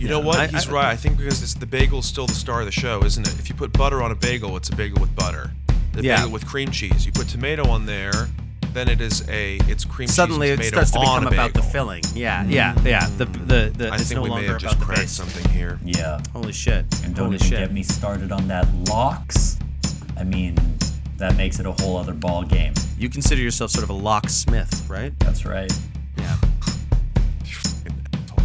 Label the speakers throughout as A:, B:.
A: You know what? He's right. I think because the bagel's still the star of the show, isn't it? If you put butter on a bagel, it's a bagel with butter. The bagel with cream cheese. You put tomato on there, then it's cream
B: Suddenly
A: cheese and tomato
B: it starts to
A: on
B: become
A: a bagel.
B: about the filling. Yeah.
A: I
B: It's
A: think
B: no
A: we may
B: longer
A: have just
B: about the
A: cracked
B: base.
A: something here.
C: Yeah.
B: Holy shit.
C: And don't
B: Holy
C: even
B: shit.
C: get me started on that lox. I mean, that makes it a whole other ball game.
B: You consider yourself sort of a locksmith, right?
C: That's right.
B: Yeah.
A: You fucking asshole.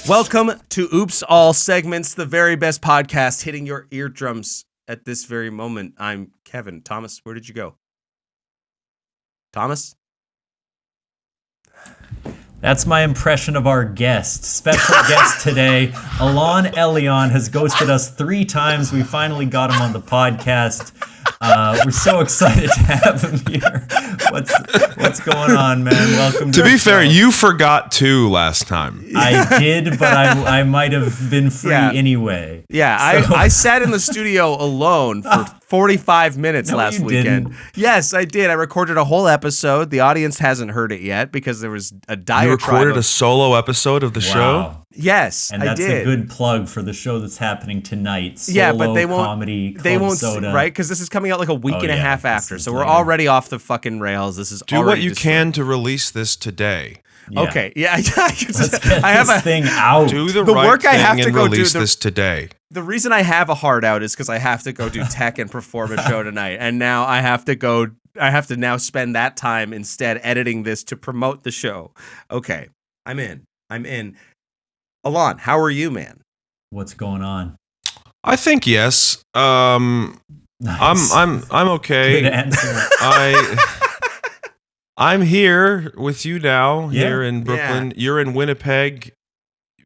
B: Welcome to Oops All Segments, the very best podcast hitting your eardrums at this very moment. I'm Kevin. Thomas, where did you go? Thomas?
C: That's my impression of our guest. Special guest today, Alon Elian has ghosted us 3 times. We finally got him on the podcast. We're so excited to have him here. What's going on, man? Welcome to
A: be fair, you forgot too last time.
C: I did, but I might have been free anyway.
B: Yeah, so. I sat in the studio alone for 45 minutes last weekend.
C: Didn't.
B: Yes, I did. I recorded a whole episode. The audience hasn't heard it yet because there was a diatribe.
A: You recorded a solo episode of the show?
B: Yes,
C: and
B: I
C: that's
B: did.
C: a good plug for the show that's happening tonight. Solo
B: yeah, but they won't.
C: Comedy,
B: they won't,
C: soda.
B: right? Because this is coming out like a week and a half after, so we're already off the fucking rails. This is
A: do what you can to release this today.
B: Yeah. Okay, yeah,
C: Let's get this thing out.
A: Do the
B: right
A: work
B: thing
A: I have to
B: and
A: go
B: release
A: this today.
B: The reason I have a heart out is because I have to go do tech and perform a show tonight, and now I have to now spend that time instead editing this to promote the show. Okay, I'm in. Alon, how are you, man?
C: What's going on?
A: I think yes.
C: Nice.
A: I'm okay.
C: Good answer.
A: I'm here with you now,
C: Yeah.
A: here in Brooklyn. Yeah. You're in Winnipeg.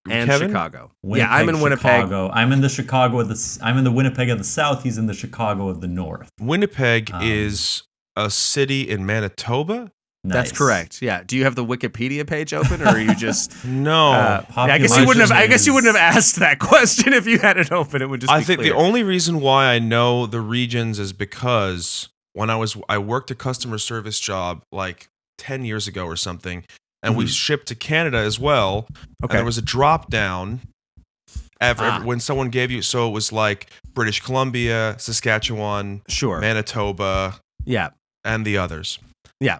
B: And
A: Kevin?
B: Chicago.
C: Winnipeg,
B: I'm in Winnipeg.
C: Chicago. I'm in the Winnipeg of the South. He's in the Chicago of the North.
A: Winnipeg is a city in Manitoba?
C: Nice.
B: That's correct. Yeah. Do you have the Wikipedia page open, or are you just
A: no?
B: I guess you wouldn't have asked that question if you had it open. It would just.
A: I
B: be
A: think
B: clear.
A: the only reason why I know the regions is because when I worked a customer service job like 10 years ago or something, and we shipped to Canada as well. Okay. And there was a drop down when someone gave you, so it was like British Columbia, Saskatchewan, Manitoba, and the others.
B: Yeah.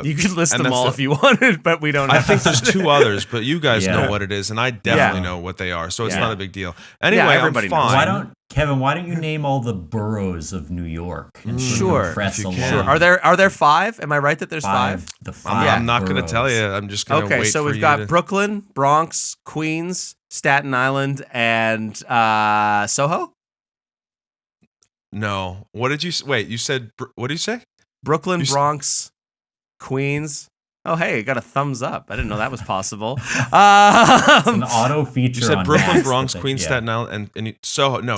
B: You could list them all if you wanted, but we don't have
A: I think there's 2 others, but you guys know what it is, and I definitely know what they are, so it's not a big deal. Anyway,
B: everybody
A: I'm fine.
B: knows.
C: Why don't you name all the boroughs of New York? And
B: Sure.
C: Sure.
B: Are there 5? Am I right that there's 5?
C: The 5.
A: I'm not going to tell you. I'm just going to wait for you.
B: Okay, so we've got Brooklyn, Bronx, Queens, Staten Island, and Soho?
A: No. What did you wait, you said what did you say?
B: Brooklyn, Bronx, Queens. Oh, hey, you got a thumbs up. I didn't know that was possible.
C: It's an auto feature.
A: You said
C: on
A: Brooklyn,
C: Max,
A: Bronx, Queens, Staten Island, and Soho. No,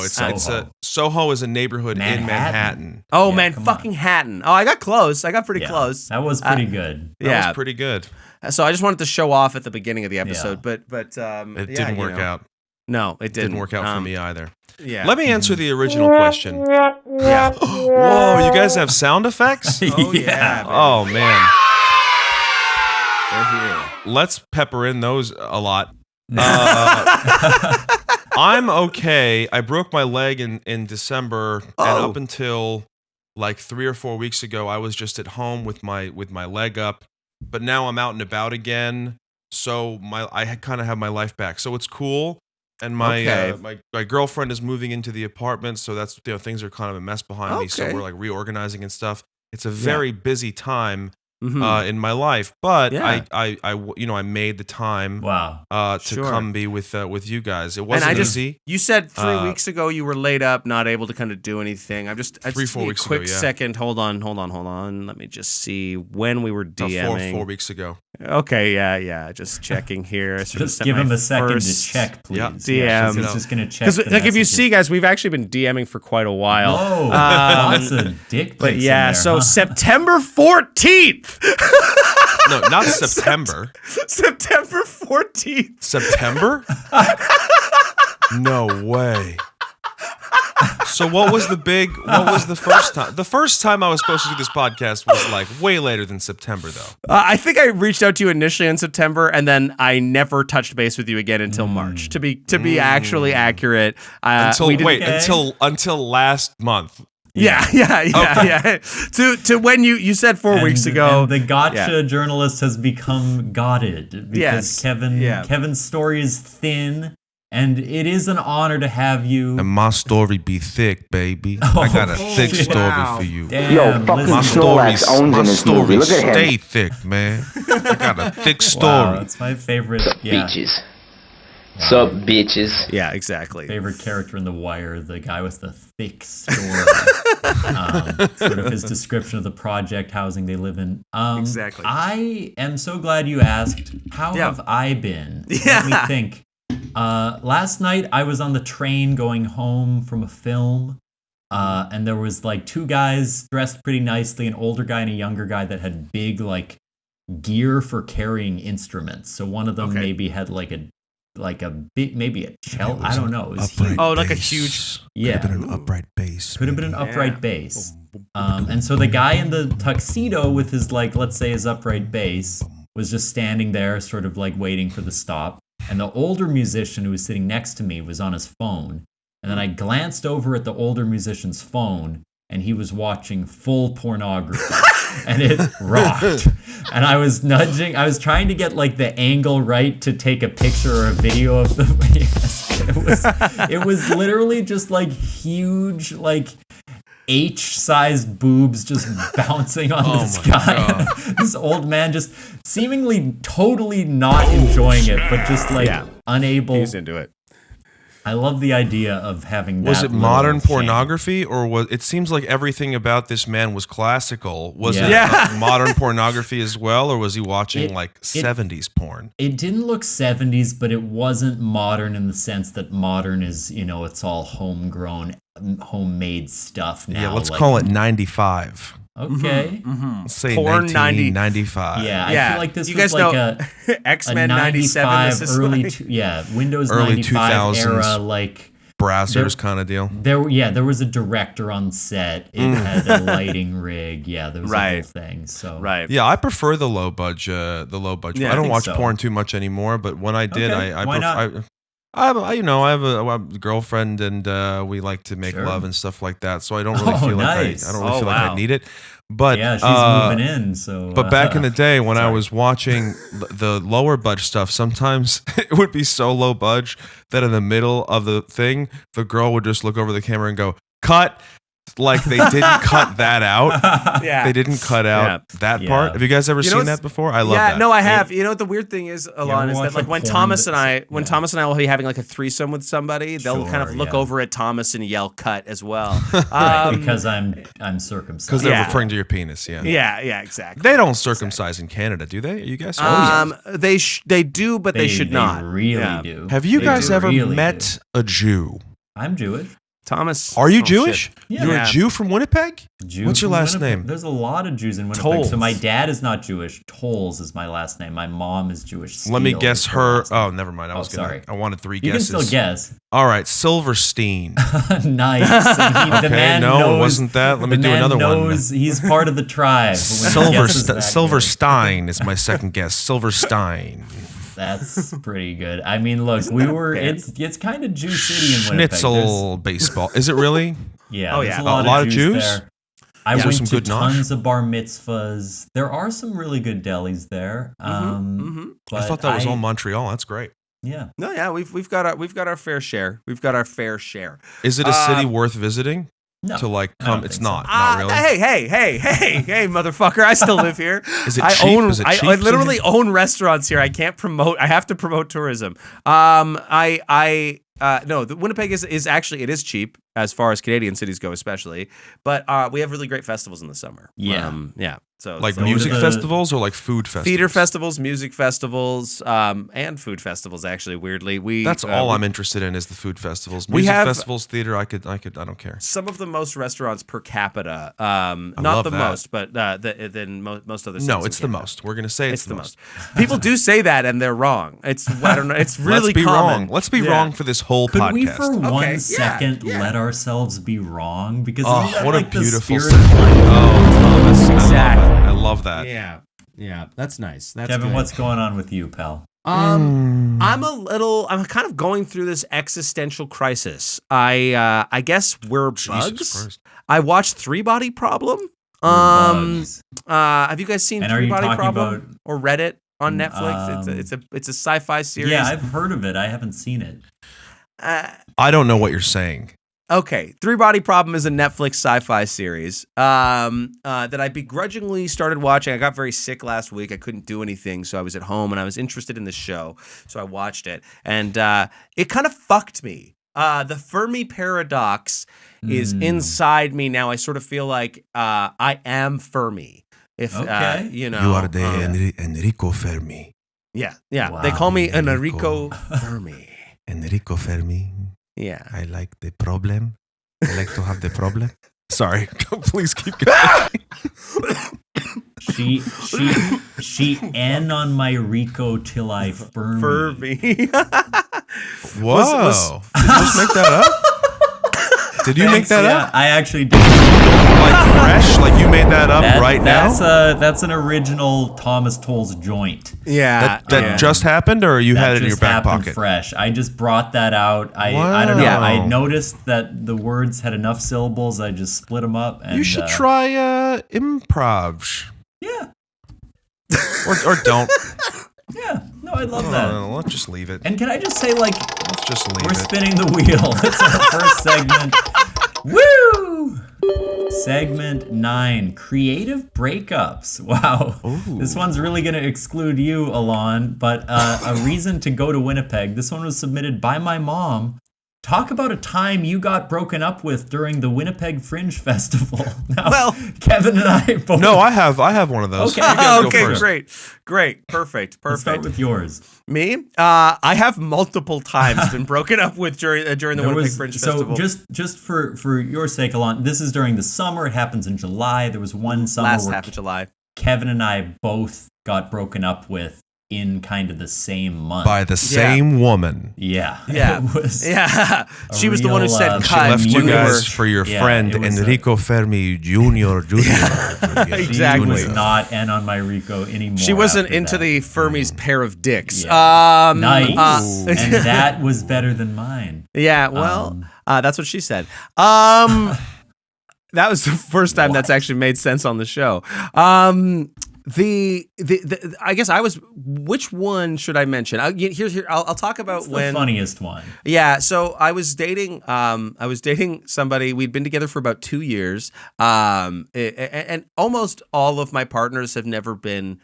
A: Soho is a neighborhood in Manhattan.
B: Oh, fucking Hatton. Oh, I got close. I got pretty close.
C: That was pretty good.
A: That was pretty good.
B: So I just wanted to show off at the beginning of the episode, but
A: it didn't work out.
B: No, it didn't
A: work out for me either.
B: Yeah.
A: Let me answer the original question.
B: Yeah.
A: Whoa, you guys have sound effects?
B: Oh yeah.
A: Oh man.
B: They're here.
A: Let's pepper in those a lot. I'm okay. I broke my leg in December, and up until like 3 or 4 weeks ago, I was just at home with my leg up. But now I'm out and about again, so I kind of have my life back. So it's cool. And my girlfriend is moving into the apartment, so that's things are kind of a mess behind me. So we're like reorganizing and stuff. It's a very busy time, in my life, but
B: Yeah.
A: I made the time
C: Wow.
A: to come be with you guys. It wasn't easy.
B: You said 3 weeks ago you were laid up, not able to kind of do anything. I just
A: 4 weeks
B: quick
A: ago, yeah.
B: second. Hold on. Let me just see when we were DMing.
A: 4 weeks ago.
B: Okay, yeah. Just checking here.
C: Just give him a second to check, please.
B: DM.
C: He's just going to check.
B: Because like if you see, guys, we've actually been DMing for quite a while.
C: Oh, lots of dick pics.
B: But yeah,
C: in there,
B: so
C: huh?
B: September 14th.
A: No, not September.
B: September 14th.
A: September? No way. So what was the first time? The first time I was supposed to do this podcast was like way later than September, though.
B: I think I reached out to you initially in September, and then I never touched base with you again until March. To be actually accurate,
A: until last month.
B: Yeah. To when you said 4 weeks ago,
C: and the gotcha journalist has become gotted because Kevin's story is thin. And it is an honor to have you.
A: And my story be thick, baby. I got a thick story for you.
C: Damn,
D: Yo, fucking Snorlax owns in this movie. Look at him.
A: Stay thick, man. I got a thick story.
C: Wow, that's my favorite.
E: Bitches. Sup, bitches.
B: Yeah, exactly.
C: Favorite character in The Wire, the guy with the thick story. Sort of his description of the project housing they live in.
B: Exactly.
C: I am so glad you asked. How have I been? Let me think. Last night I was on the train going home from a film, and there was like two guys dressed pretty nicely, an older guy and a younger guy that had big like gear for carrying instruments. So one of them maybe had maybe a cello. I don't know. It was huge.
B: Oh, like a huge.
A: Could have been an upright bass.
C: Could have been an upright bass. And so the guy in the tuxedo with his let's say his upright bass was just standing there, sort of like waiting for the stop. And the older musician who was sitting next to me was on his phone. And then I glanced over at the older musician's phone, and he was watching full pornography. And it rocked. And I was trying to get like the angle right to take a picture or a video of the it was literally just like huge, like H-sized boobs just bouncing on this guy. This old man just seemingly totally not enjoying it, but just like unable.
B: He's into it.
C: I love the idea of having that.
A: Was it
C: little
A: modern
C: shame.
A: pornography, or was it seems like everything about this man was classical? Was it modern pornography as well, or was he watching 70s porn?
C: It didn't look 70s, but it wasn't modern in the sense that modern is, it's all homegrown, homemade stuff now.
A: Yeah, let's call it 95.
C: Okay.
A: Let's say
B: Porn
A: 1995.
C: Yeah, I feel like this
B: you
C: was
B: guys
C: like
B: know
C: a
B: X-Men
C: 97
B: 97. This is
C: early,
B: like,
C: Windows
A: early
C: 95 era,
A: 2000s.
C: like
A: Brazzers kind of deal.
C: there was a director on set. It had a lighting rig. Yeah, there was a whole thing. So
A: Yeah, I prefer the low budget.
B: Yeah,
A: I don't watch
C: so.
A: porn too much anymore, but when I did,
C: Why not?
A: I have a girlfriend, and we like to make love and stuff like that. So I don't really feel
C: nice.
A: like I need it. But
C: yeah, she's moving in. So,
A: but back in the day when I was watching the lower budge stuff, sometimes it would be so low budge that in the middle of the thing, the girl would just look over the camera and go, "Cut." Like they didn't cut that out. They didn't cut out that part. Have you guys ever seen that before? I love that.
B: Yeah, no, I have. You know what the weird thing is, Alon, is that like when Thomas and I will be having like a threesome with somebody, they'll kind of look over at Thomas and yell "cut" as well.
C: Because I'm circumcised.
A: Because they're referring to your penis.
B: Yeah, exactly.
A: They don't circumcise in Canada, do they? Are you guys?
B: They do, but they should not.
C: They really do.
A: Have you guys ever met a Jew?
C: I'm Jewish.
B: Thomas,
A: are you Jewish?
C: Yeah.
A: You're a Jew from Winnipeg? What's your last name?
C: There's a lot of Jews in Winnipeg.
B: Tolls.
C: So my dad is not Jewish. Tolls is my last name. My mom is Jewish.
A: Let me
C: Steele
A: guess
C: is
A: her. Oh, never mind.
C: Sorry.
A: I wanted three
C: You
A: guesses.
C: can still guess.
A: All right, Silverstein.
C: Nice. The man knows,
A: it wasn't that. Let me do another one.
C: He's part of the tribe.
A: Silverstein is my second guess. Silverstein.
C: That's pretty good. I mean, look, it's kind of Jew City in Winnipeg.
A: Schnitzel baseball. Is it really?
C: Yeah.
B: Oh,
C: there's
B: yeah.
C: a lot of Jews there. I went
A: some
C: to
A: good nosh?
C: tons of bar mitzvahs. There are some really good delis there. But
A: I thought that was all Montreal. That's great.
C: Yeah.
B: No, yeah, we've got our fair share. We've got our fair share.
A: Is it a city worth visiting? to like come? It's not really.
B: Hey, motherfucker! I still live here.
A: Is it cheap? Is it cheap?
B: I literally own restaurants here. I can't promote. I have to promote tourism. No, the Winnipeg is actually, it is cheap as far as Canadian cities go, especially. But we have really great festivals in the summer.
C: Yeah.
B: So
A: like music festivals or like food festivals?
B: Theater festivals, music festivals, and food festivals. Actually, weirdly,
A: that's all I'm interested in is the food festivals. Music festivals, theater. I don't care.
B: Some of the most restaurants per capita. Not the most, but than most other cities.
A: No, it's the most. We're gonna say it's the most.
B: People do say that, and they're wrong. I don't know. It's really
A: Let's be
B: common.
A: wrong. Let's be wrong for this whole podcast.
C: Could we for 1 second let ourselves be wrong? Because
A: what
C: like
A: a beautiful
C: spirit
A: segment.
C: of
A: Thomas,
B: exactly.
A: I love that.
B: Yeah, that's nice. That's
C: Kevin,
B: good.
C: what's going on with you, pal?
B: I'm kind of going through this existential crisis. I guess we're bugs. I watched Three Body Problem. Have you guys seen Three Body Problem or read it on Netflix? It's a sci-fi series.
C: Yeah, I've heard of it. I haven't seen it.
A: I don't know what you're saying.
B: Okay, Three Body Problem is a Netflix sci-fi series that I begrudgingly started watching. I got very sick last week. I couldn't do anything, so I was at home, and I was interested in the show, so I watched it. And it kind of fucked me. The Fermi paradox is inside me now. I sort of feel like I am Fermi. If you
A: are the Enrico Fermi.
B: Yeah.
C: Wow.
B: They call me Enrico Fermi.
A: Enrico Fermi.
B: Yeah.
A: I like the problem. I like to have the problem. Sorry, please keep going.
C: She N on my Rico till I Fermi.
A: Whoa. Did you just make that up? Did you make that up?
C: I actually did.
A: Like fresh? Like you made that up now?
C: That's an original Thomas Toll's joint.
B: Yeah.
A: That just happened, or you had it in your back pocket?
C: Fresh. I just brought that out. I don't know.
B: Yeah.
C: I noticed that the words had enough syllables. I just split them up. And,
A: you should try improv.
C: Yeah.
A: Or don't.
C: Yeah. No, I love that.
A: Let's just leave it.
C: And can I just say, like,
A: let's just leave
C: we're
A: it.
C: spinning the wheel. It's our first segment. Woo! Segment 9, creative breakups. Wow. Ooh. This one's really going to exclude you, Alon, but a reason to go to Winnipeg. This one was submitted by my mom. Talk about a time you got broken up with during the Winnipeg Fringe Festival. Now, Kevin and I both...
A: No, I have one of those.
B: Okay, great. Perfect.
C: Let's start with yours.
B: Me? I have multiple times been broken up with during the Winnipeg Fringe Festival.
C: So just for your sake, Alon, this is during the summer. It happens in July. There was one summer
B: last
C: where
B: half of July.
C: Kevin and I both got broken up with in kind of the same month.
A: By the same woman.
C: Yeah.
B: It was she was the one who said cut.
A: She left you guys for your friend Enrico Fermi Jr.
B: Exactly.
C: He was not N on my Rico anymore.
B: She wasn't into the Fermi's pair of dicks.
C: Yeah. Nice. And that was better than mine.
B: Yeah, well, that's what she said. That was the first time that's actually made sense on the show. I guess I was. Which one should I mention? I'll talk about
C: the funniest one.
B: Yeah. So I was dating. I was dating somebody. We'd been together for about 2 years. And almost all of my partners have never been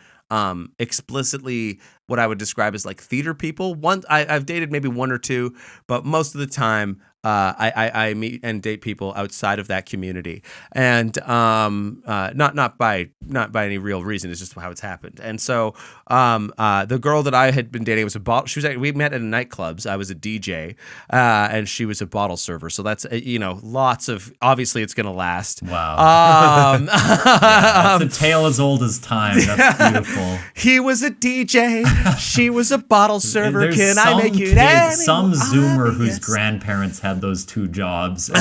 B: explicitly what I would describe as like theater people. I've dated maybe one or two, but most of the time. I meet and date people outside of that community, and not by any real reason. It's just how it's happened. And so the girl that I had been dating was we met at a nightclubs. I was a DJ, and she was a bottle server. So that's lots of, obviously it's gonna last.
C: Wow. It's a tale as old as time. That's beautiful.
B: He was a DJ. She was a bottle server. Can I make you
C: some Zoomer whose grandparents had those two jobs.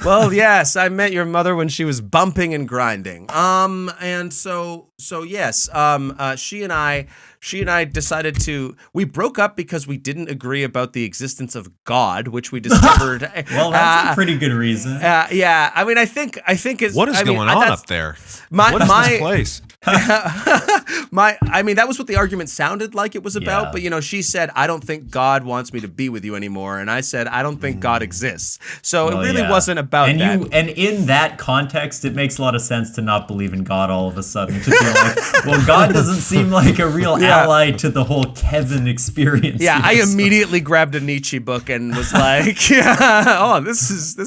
B: Well, yes, I met your mother when she was bumping and grinding. And so yes, she and I decided we broke up because we didn't agree about the existence of God, which we discovered.
C: Well, that's a pretty good reason.
B: Yeah, I mean, I think it's
A: what is going on up there?
B: What
A: is this place?
B: That was what the argument sounded like it was about.
C: Yeah.
B: But she said, "I don't think God wants me to be with you anymore," and I said, "I don't think God exists." So it really wasn't about that.
C: And in that context, it makes a lot of sense to not believe in God all of a sudden. To be like, well, God doesn't seem like a real ally to the whole Kevin experience.
B: Yeah, I immediately grabbed a Nietzsche book and was like, this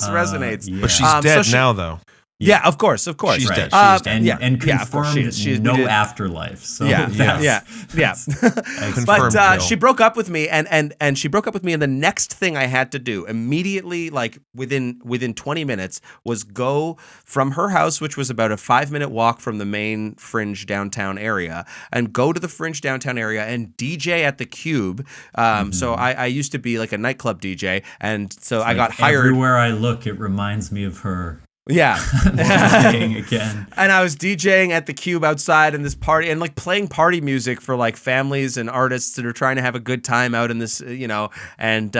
B: resonates.
A: Yeah. But she's dead now, though.
B: Yeah, of course.
A: She's dead.
C: And confirmed no afterlife. So
B: yeah. But she broke up with me, and she broke up with me, and the next thing I had to do immediately, like within 20 minutes, was go from her house, which was about a 5-minute walk from the main Fringe downtown area, and go to the Fringe downtown area and DJ at the Cube. So I used to be like a nightclub DJ, and so I got hired.
C: Everywhere I look, it reminds me of her.
B: Yeah.
C: Again.
B: And I was DJing at the Cube outside in this party and like playing party music for like families and artists that are trying to have a good time out in this, and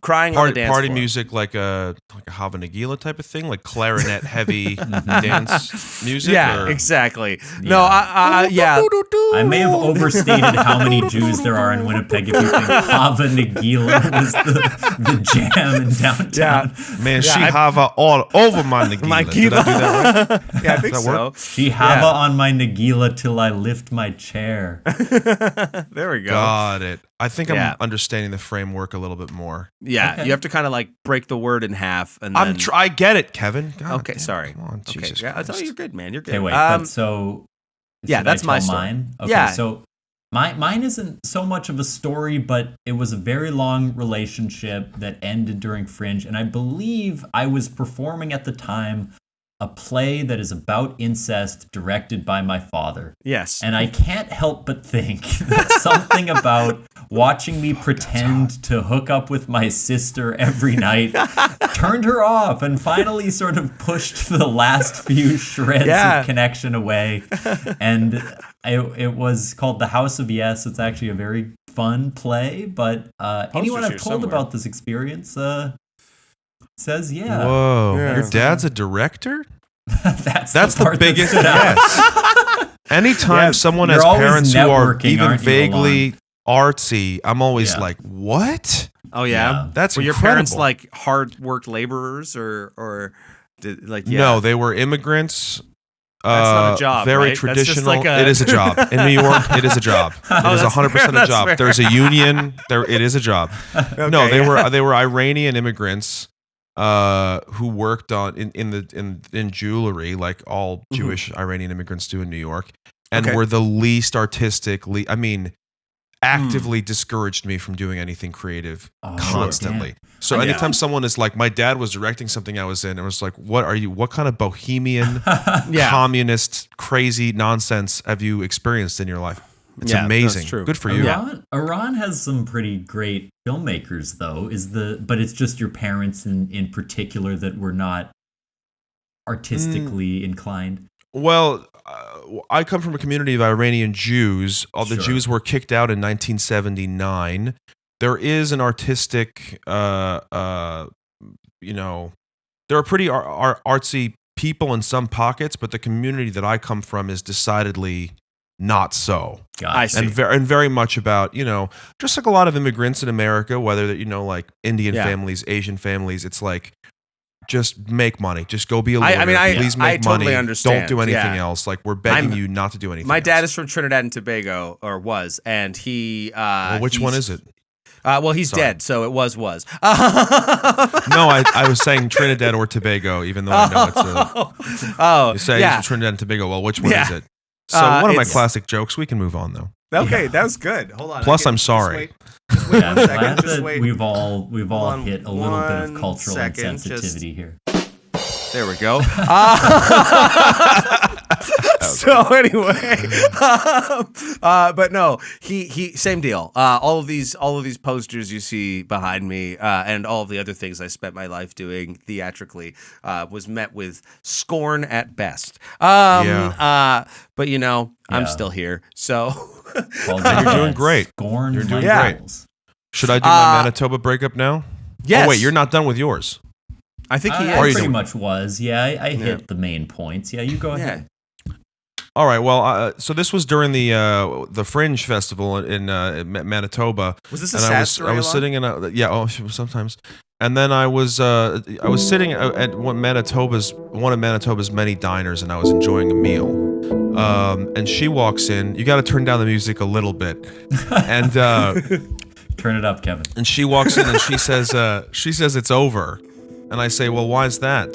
B: crying on the dance
A: party
B: floor.
A: music like a Hava Nagila type of thing, like clarinet heavy dance music.
B: Yeah, exactly. Yeah. No,
C: I may have overstated how many Jews there are in Winnipeg if you think Hava Nagila was the jam in downtown.
A: Yeah. Man, she Hava all over my Nagila. Did I do that right?
B: Yeah, I think so.
C: She Hava on my Nagila till I lift my chair.
B: There we go.
A: Got it. I think I'm understanding the framework a little bit more.
B: Yeah, okay. You have to kind of like break the word in half, and then
A: I get it, Kevin. God,
B: okay, sorry.
A: Come on,
B: okay,
A: Jesus.
B: I thought you're good, man. You're good.
C: Okay, wait. But so
B: that's my story.
C: Mine. Okay,
B: yeah.
C: So mine isn't so much of a story, but it was a very long relationship that ended during Fringe, and I believe I was performing at the time a play that is about incest directed by my father.
B: Yes.
C: And I can't help but think that something about watching me pretend to hook up with my sister every night turned her off and finally sort of pushed the last few shreds of connection away. And it was called The House of Yes. It's actually a very fun play, but anyone I've told about this experience says
A: Whoa. Your dad's a director?
C: That's
A: the biggest yes. Anytime someone has parents who are even vaguely artsy, I'm always like, what?
B: Oh yeah.
A: That's
B: were
A: incredible.
B: Your parents like hard work laborers or
A: No, they were immigrants.
B: That's not a job.
A: Very
B: right?
A: traditional.
B: Like
A: it is a job. In New York, it is a job. It is 100% a job.
B: Fair.
A: There's a union. It is a job. Okay, no, they were Iranian immigrants who worked on in jewelry, like all Jewish Iranian immigrants do in New York, and were the least artistically. I mean, actively discouraged me from doing anything creative constantly. So anytime someone is like, my dad was directing something I was in, and was like, what are you? What kind of bohemian, communist, crazy nonsense have you experienced in your life? It's amazing.
B: That's true.
A: Good for you.
C: Iran has some pretty great filmmakers, though. But it's just your parents in particular that were not artistically inclined.
A: Well, I come from a community of Iranian Jews. All the Jews were kicked out in 1979. There is an artistic, there are pretty artsy people in some pockets, but the community that I come from is decidedly not so.
B: I see.
A: And very much about, just like a lot of immigrants in America, whether that, like Indian families, Asian families, it's like, just make money. Just go be a lawyer. Please make money.
B: Totally understand.
A: Don't do anything else. Like, we're begging you not to do anything
B: My dad
A: else.
B: is from Trinidad and Tobago, or was, and he...
A: which one is it?
B: He's dead, so it was.
A: No, I was saying Trinidad or Tobago, even though I know it's a... You say he's from Trinidad and Tobago. Well, which one is it? So one of my classic jokes. We can move on, though.
B: Okay, that was good. Hold on.
A: Plus, I'm sorry.
B: Just wait 1 second.
C: Just wait. We've all hit a little bit of cultural insensitivity here.
B: There we go. So anyway, but no, he same deal. All of these posters you see behind me, and all of the other things I spent my life doing theatrically, was met with scorn at best. But I'm still here, so.
A: You're doing great.
C: Scorn.
A: You're doing great. Should I do my Manitoba breakup now?
B: Yes.
A: Oh wait, you're not done with yours.
B: I think he
C: pretty much was. Yeah, I hit the main points. Yeah, you go ahead.
A: All right. Well, so this was during the Fringe Festival in Manitoba.
B: Was this a
A: and
B: sad story?
A: I was sitting in a sometimes. And then I was sitting at one of Manitoba's many diners, and I was enjoying a meal. And she walks in. You got to turn down the music a little bit, and
C: turn it up, Kevin.
A: And she walks in and she says it's over, and I say, well, why is that,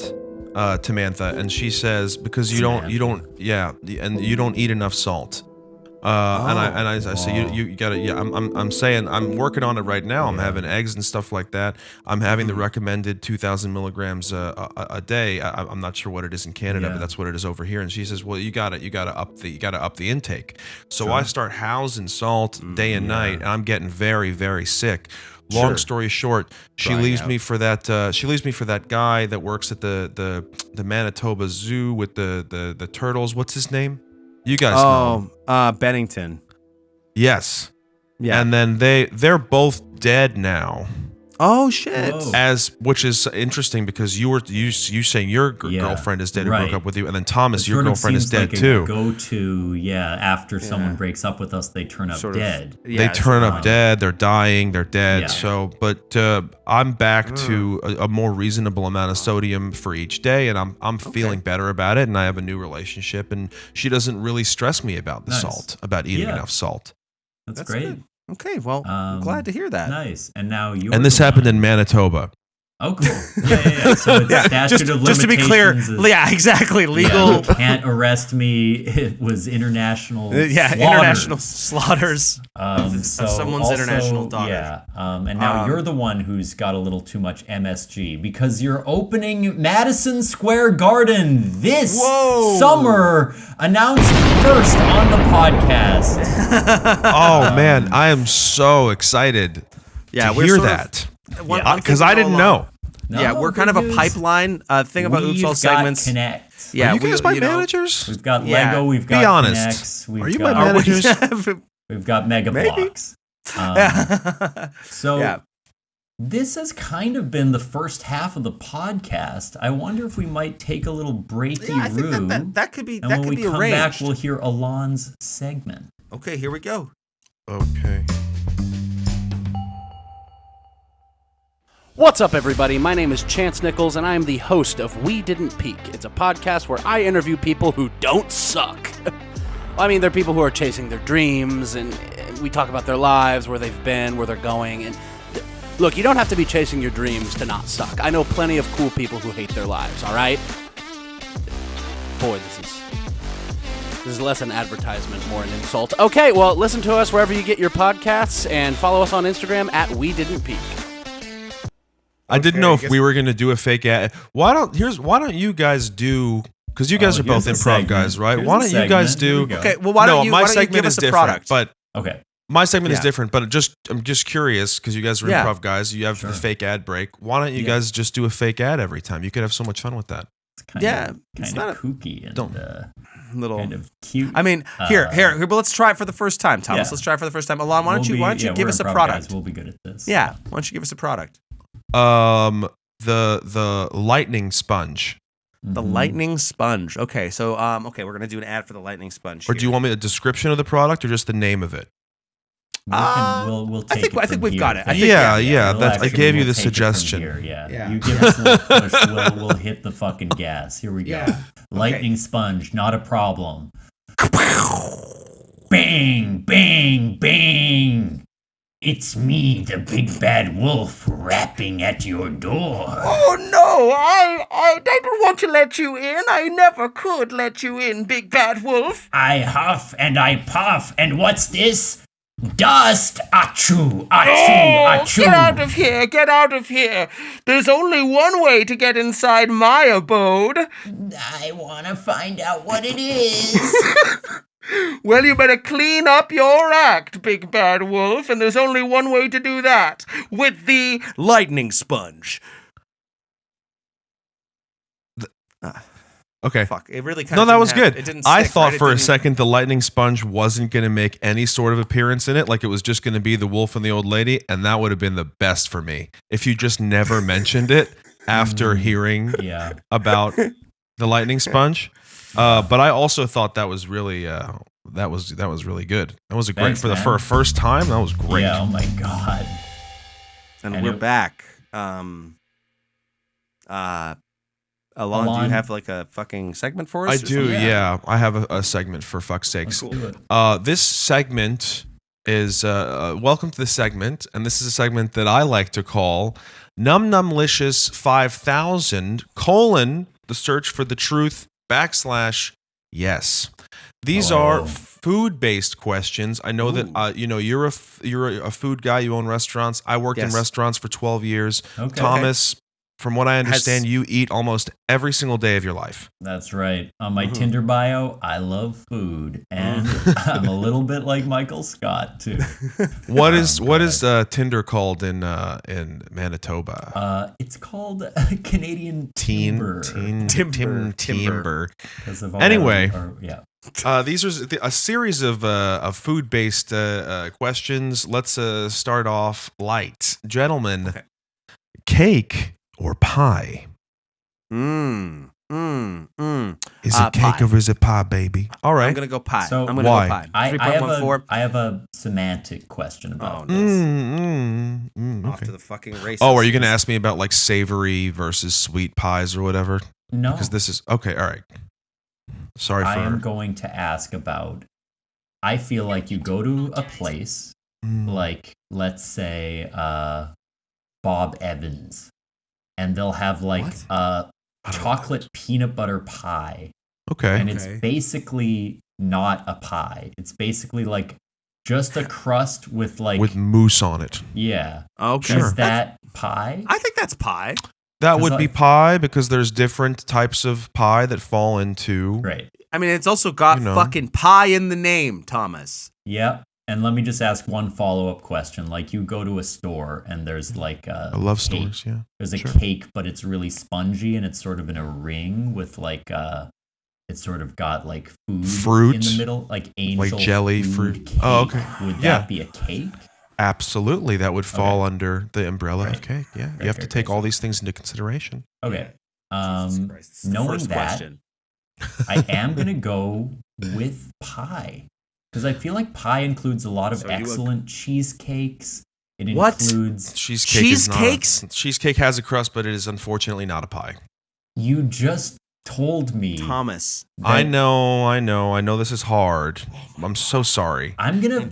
A: Tamantha? And she says, because you don't eat enough salt. And I say you gotta I'm saying I'm working on it right now. I'm having eggs and stuff like that. I'm having the recommended 2,000 milligrams a day. I'm not sure what it is in Canada, but that's what it is over here. And she says, well, you gotta up the intake. So I start housing salt day and night, and I'm getting very, very sick. Long story short, she leaves me for that. She leaves me for that guy that works at the Manitoba Zoo with the turtles. What's his name? You guys know.
B: Bennington.
A: Yes.
B: Yeah.
A: And then they're both dead now.
B: Oh shit!
C: Whoa.
A: Which is interesting because you saying your girlfriend is dead who broke up with you, and then Thomas, your girlfriend is dead too.
C: After someone breaks up with us, they turn up dead.
A: They turn up dead. They're dying. They're dead. Yeah. So, but I'm back to a more reasonable amount of sodium for each day, and I'm feeling better about it, and I have a new relationship, and she doesn't really stress me about the salt, about eating enough salt.
C: That's great.
B: Good. Okay, well, I'm glad to hear that.
C: Nice. And now you're
A: And this happened in Manitoba.
C: Oh, cool. Yeah. So it's statute of limitations.
B: Just to be clear, exactly. Legal.
C: You can't arrest me. It was international slaughters.
B: International slaughters of someone's
C: also,
B: international daughter.
C: Yeah. And now you're the one who's got a little too much MSG because you're opening Madison Square Garden this summer, announced first on the podcast.
A: Oh, man. I am so excited to hear that. Because I didn't know.
B: We're kind of a pipeline thing about Oops All segments.
C: Connect.
A: Yeah, are you guys my managers?
C: We've got Lego. We've got
A: Be honest.
C: Connects,
A: are you my managers?
C: We've got Mega Blocks. This has kind of been the first half of the podcast. I wonder if we might take a little breaky-roo.
B: That could be.
C: And
B: that
C: when
B: could
C: we
B: be
C: come
B: arranged.
C: back, we'll hear Alon's segment.
B: Okay, here we go.
A: Okay.
F: What's up, everybody? My name is Chance Nichols, and I am the host of We Didn't Peak. It's a podcast where I interview people who don't suck. I mean, they're people who are chasing their dreams, and we talk about their lives, where they've been, where they're going. And look, you don't have to be chasing your dreams to not suck. I know plenty of cool people who hate their lives, all right? Boy, this is less an advertisement, more an insult. Okay, well, listen to us wherever you get your podcasts, and follow us on Instagram at We Didn't Peak.
A: I didn't know if we were going to do a fake ad. Why don't you guys do, because you guys are both improv guys, right? Why don't you guys do?
B: Okay, well, why don't you give us a product?
A: But
C: okay,
A: my segment is different. But I'm just curious because you guys are improv guys. You have the fake ad break. Why don't you guys just do a fake ad every time? You could have so much fun with that.
C: It's kind of kooky and
B: little
C: kind of cute.
B: I mean, here, but let's try it for the first time, Thomas. Let's try it for the first time. Alon, why don't you give us a product?
C: Guys. We'll be good at this.
B: Yeah, why don't you give us a product?
A: The lightning sponge.
B: The lightning sponge. Okay, so we're gonna do an ad for the lightning sponge.
A: Or do you want me a description of the product or just the name of it?
C: We'll take
B: I think we've got it.
A: I gave you the suggestion.
C: Yeah. You give us a little push, we'll hit the fucking gas. Here we go. Lightning sponge, not a problem. Bang, bang, bang. It's me, the big bad wolf, rapping at your door.
B: Oh no, I don't want to let you in. I never could let you in, big bad wolf.
C: I huff and I puff, and what's this? Dust! Achoo! Achoo! Achoo!
B: Get out of here! There's only one way to get inside my abode.
C: I want to find out what it is.
B: Well, you better clean up your act, big bad wolf, and there's only one way to do that. With the lightning sponge.
A: Okay.
B: Fuck. It really kind
A: No,
B: of
A: that was good.
B: It didn't
A: I
B: stick,
A: thought
B: right?
A: for a second the lightning sponge wasn't going to make any sort of appearance in it, like it was just going to be the wolf and the old lady, and that would have been the best for me. If you just never mentioned it after hearing about The lightning sponge. But I also thought that was really that was really good. That was
C: Thanks,
A: for a first time. That was great.
C: Yeah, oh my god.
B: And we're back. Alon, do you have like a fucking segment for us?
A: I do, yeah. I have a segment for fuck's sakes.
C: Cool.
A: This segment is welcome to the segment, and this is a segment that I like to call Num Numlicious 5000 : the search for the truth / yes. These are food-based questions. I know that you're a food guy. You own restaurants. I worked in restaurants for 12 years.
C: Okay.
A: Thomas, from what I understand, you eat almost every single day of your life.
C: That's right. On my Tinder bio, I love food, and I'm a little bit like Michael Scott too.
A: What is Tinder called in Manitoba?
C: It's called Canadian
A: Timber.
C: Anyway,
A: these are a series of food-based questions. Let's start off light, gentlemen. Okay. Cake or pie?
B: Is
A: it cake or is it pie, baby? All right.
B: I'm going to go pie.
C: So
B: I'm going to go pie.
C: I have a semantic question about this.
B: Off to the fucking races.
A: Oh, are you going to ask me about like savory versus sweet pies or whatever?
C: No.
A: Because this is... Okay, all right. Sorry
C: I am going to ask about... I feel like you go to a place, like, let's say, Bob Evans, and they'll have like a chocolate peanut butter pie.
A: Okay.
C: And it's basically not a pie. It's basically like just a crust with
A: mousse on it.
C: Yeah.
B: Okay.
C: Is that pie?
B: I think that's pie.
A: That would be pie because there's different types of pie that fall into...
C: Right.
B: I mean, it's also got fucking pie in the name, Thomas.
C: Yep. And let me just ask one follow-up question. Like, you go to a store and there's like a
A: I love
C: cake.
A: stores, yeah.
C: There's a cake, but it's really spongy and it's sort of in a ring with like it's sort of got like fruit in the middle, like angel
A: like jelly
C: fruit.
A: Cake. Oh, okay.
C: Would that be a cake?
A: Absolutely, that would fall under the umbrella of cake. Yeah, you have to take all these things into consideration.
C: Okay. Knowing that, I am gonna go with pie. Because I feel like pie includes a lot of excellent cheesecakes. It includes
B: cheesecakes.
A: Cheesecake has a crust, but it is unfortunately not a pie.
C: You just told me,
B: Thomas.
A: I know. This is hard. I'm so sorry.
C: I'm gonna.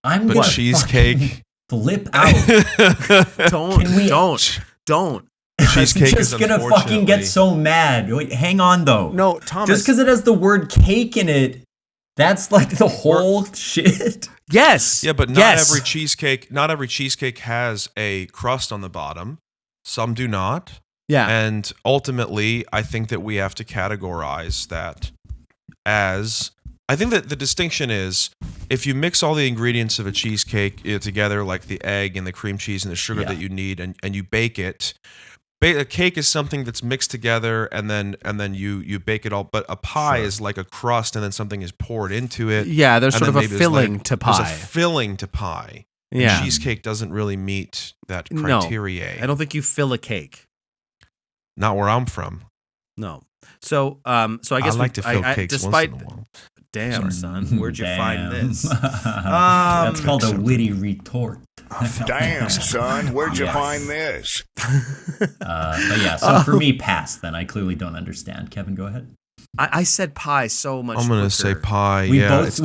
A: But cheesecake.
C: Flip out.
B: Don't.
A: Cheesecake
C: I'm just gonna fucking get so mad. Wait, hang on though.
B: No, Thomas.
C: Just because it has the word cake in it. That's like the whole shit.
B: Yes.
A: Yeah, but not every cheesecake has a crust on the bottom. Some do not.
B: Yeah.
A: And ultimately, I think that we have to categorize that as... I think that the distinction is, if you mix all the ingredients of a cheesecake together, like the egg and the cream cheese and the sugar that you need, and you bake it... A cake is something that's mixed together and then you bake it all. But a pie is like a crust and then something is poured into it.
B: Yeah, there's sort of a filling to pie.
A: There's a filling to pie. Yeah. And cheesecake doesn't really meet that criteria.
B: No, I don't think you fill a cake.
A: Not where I'm from.
B: No. So I guess
A: I like to fill cakes once in a while.
B: Damn, son, where'd you find this?
C: That's called a witty retort.
G: Damn, son, where'd you find this?
C: But yeah, so for me, pass. Then I clearly don't understand. Kevin, go ahead.
B: I said pie so much.
A: I'm gonna say pie.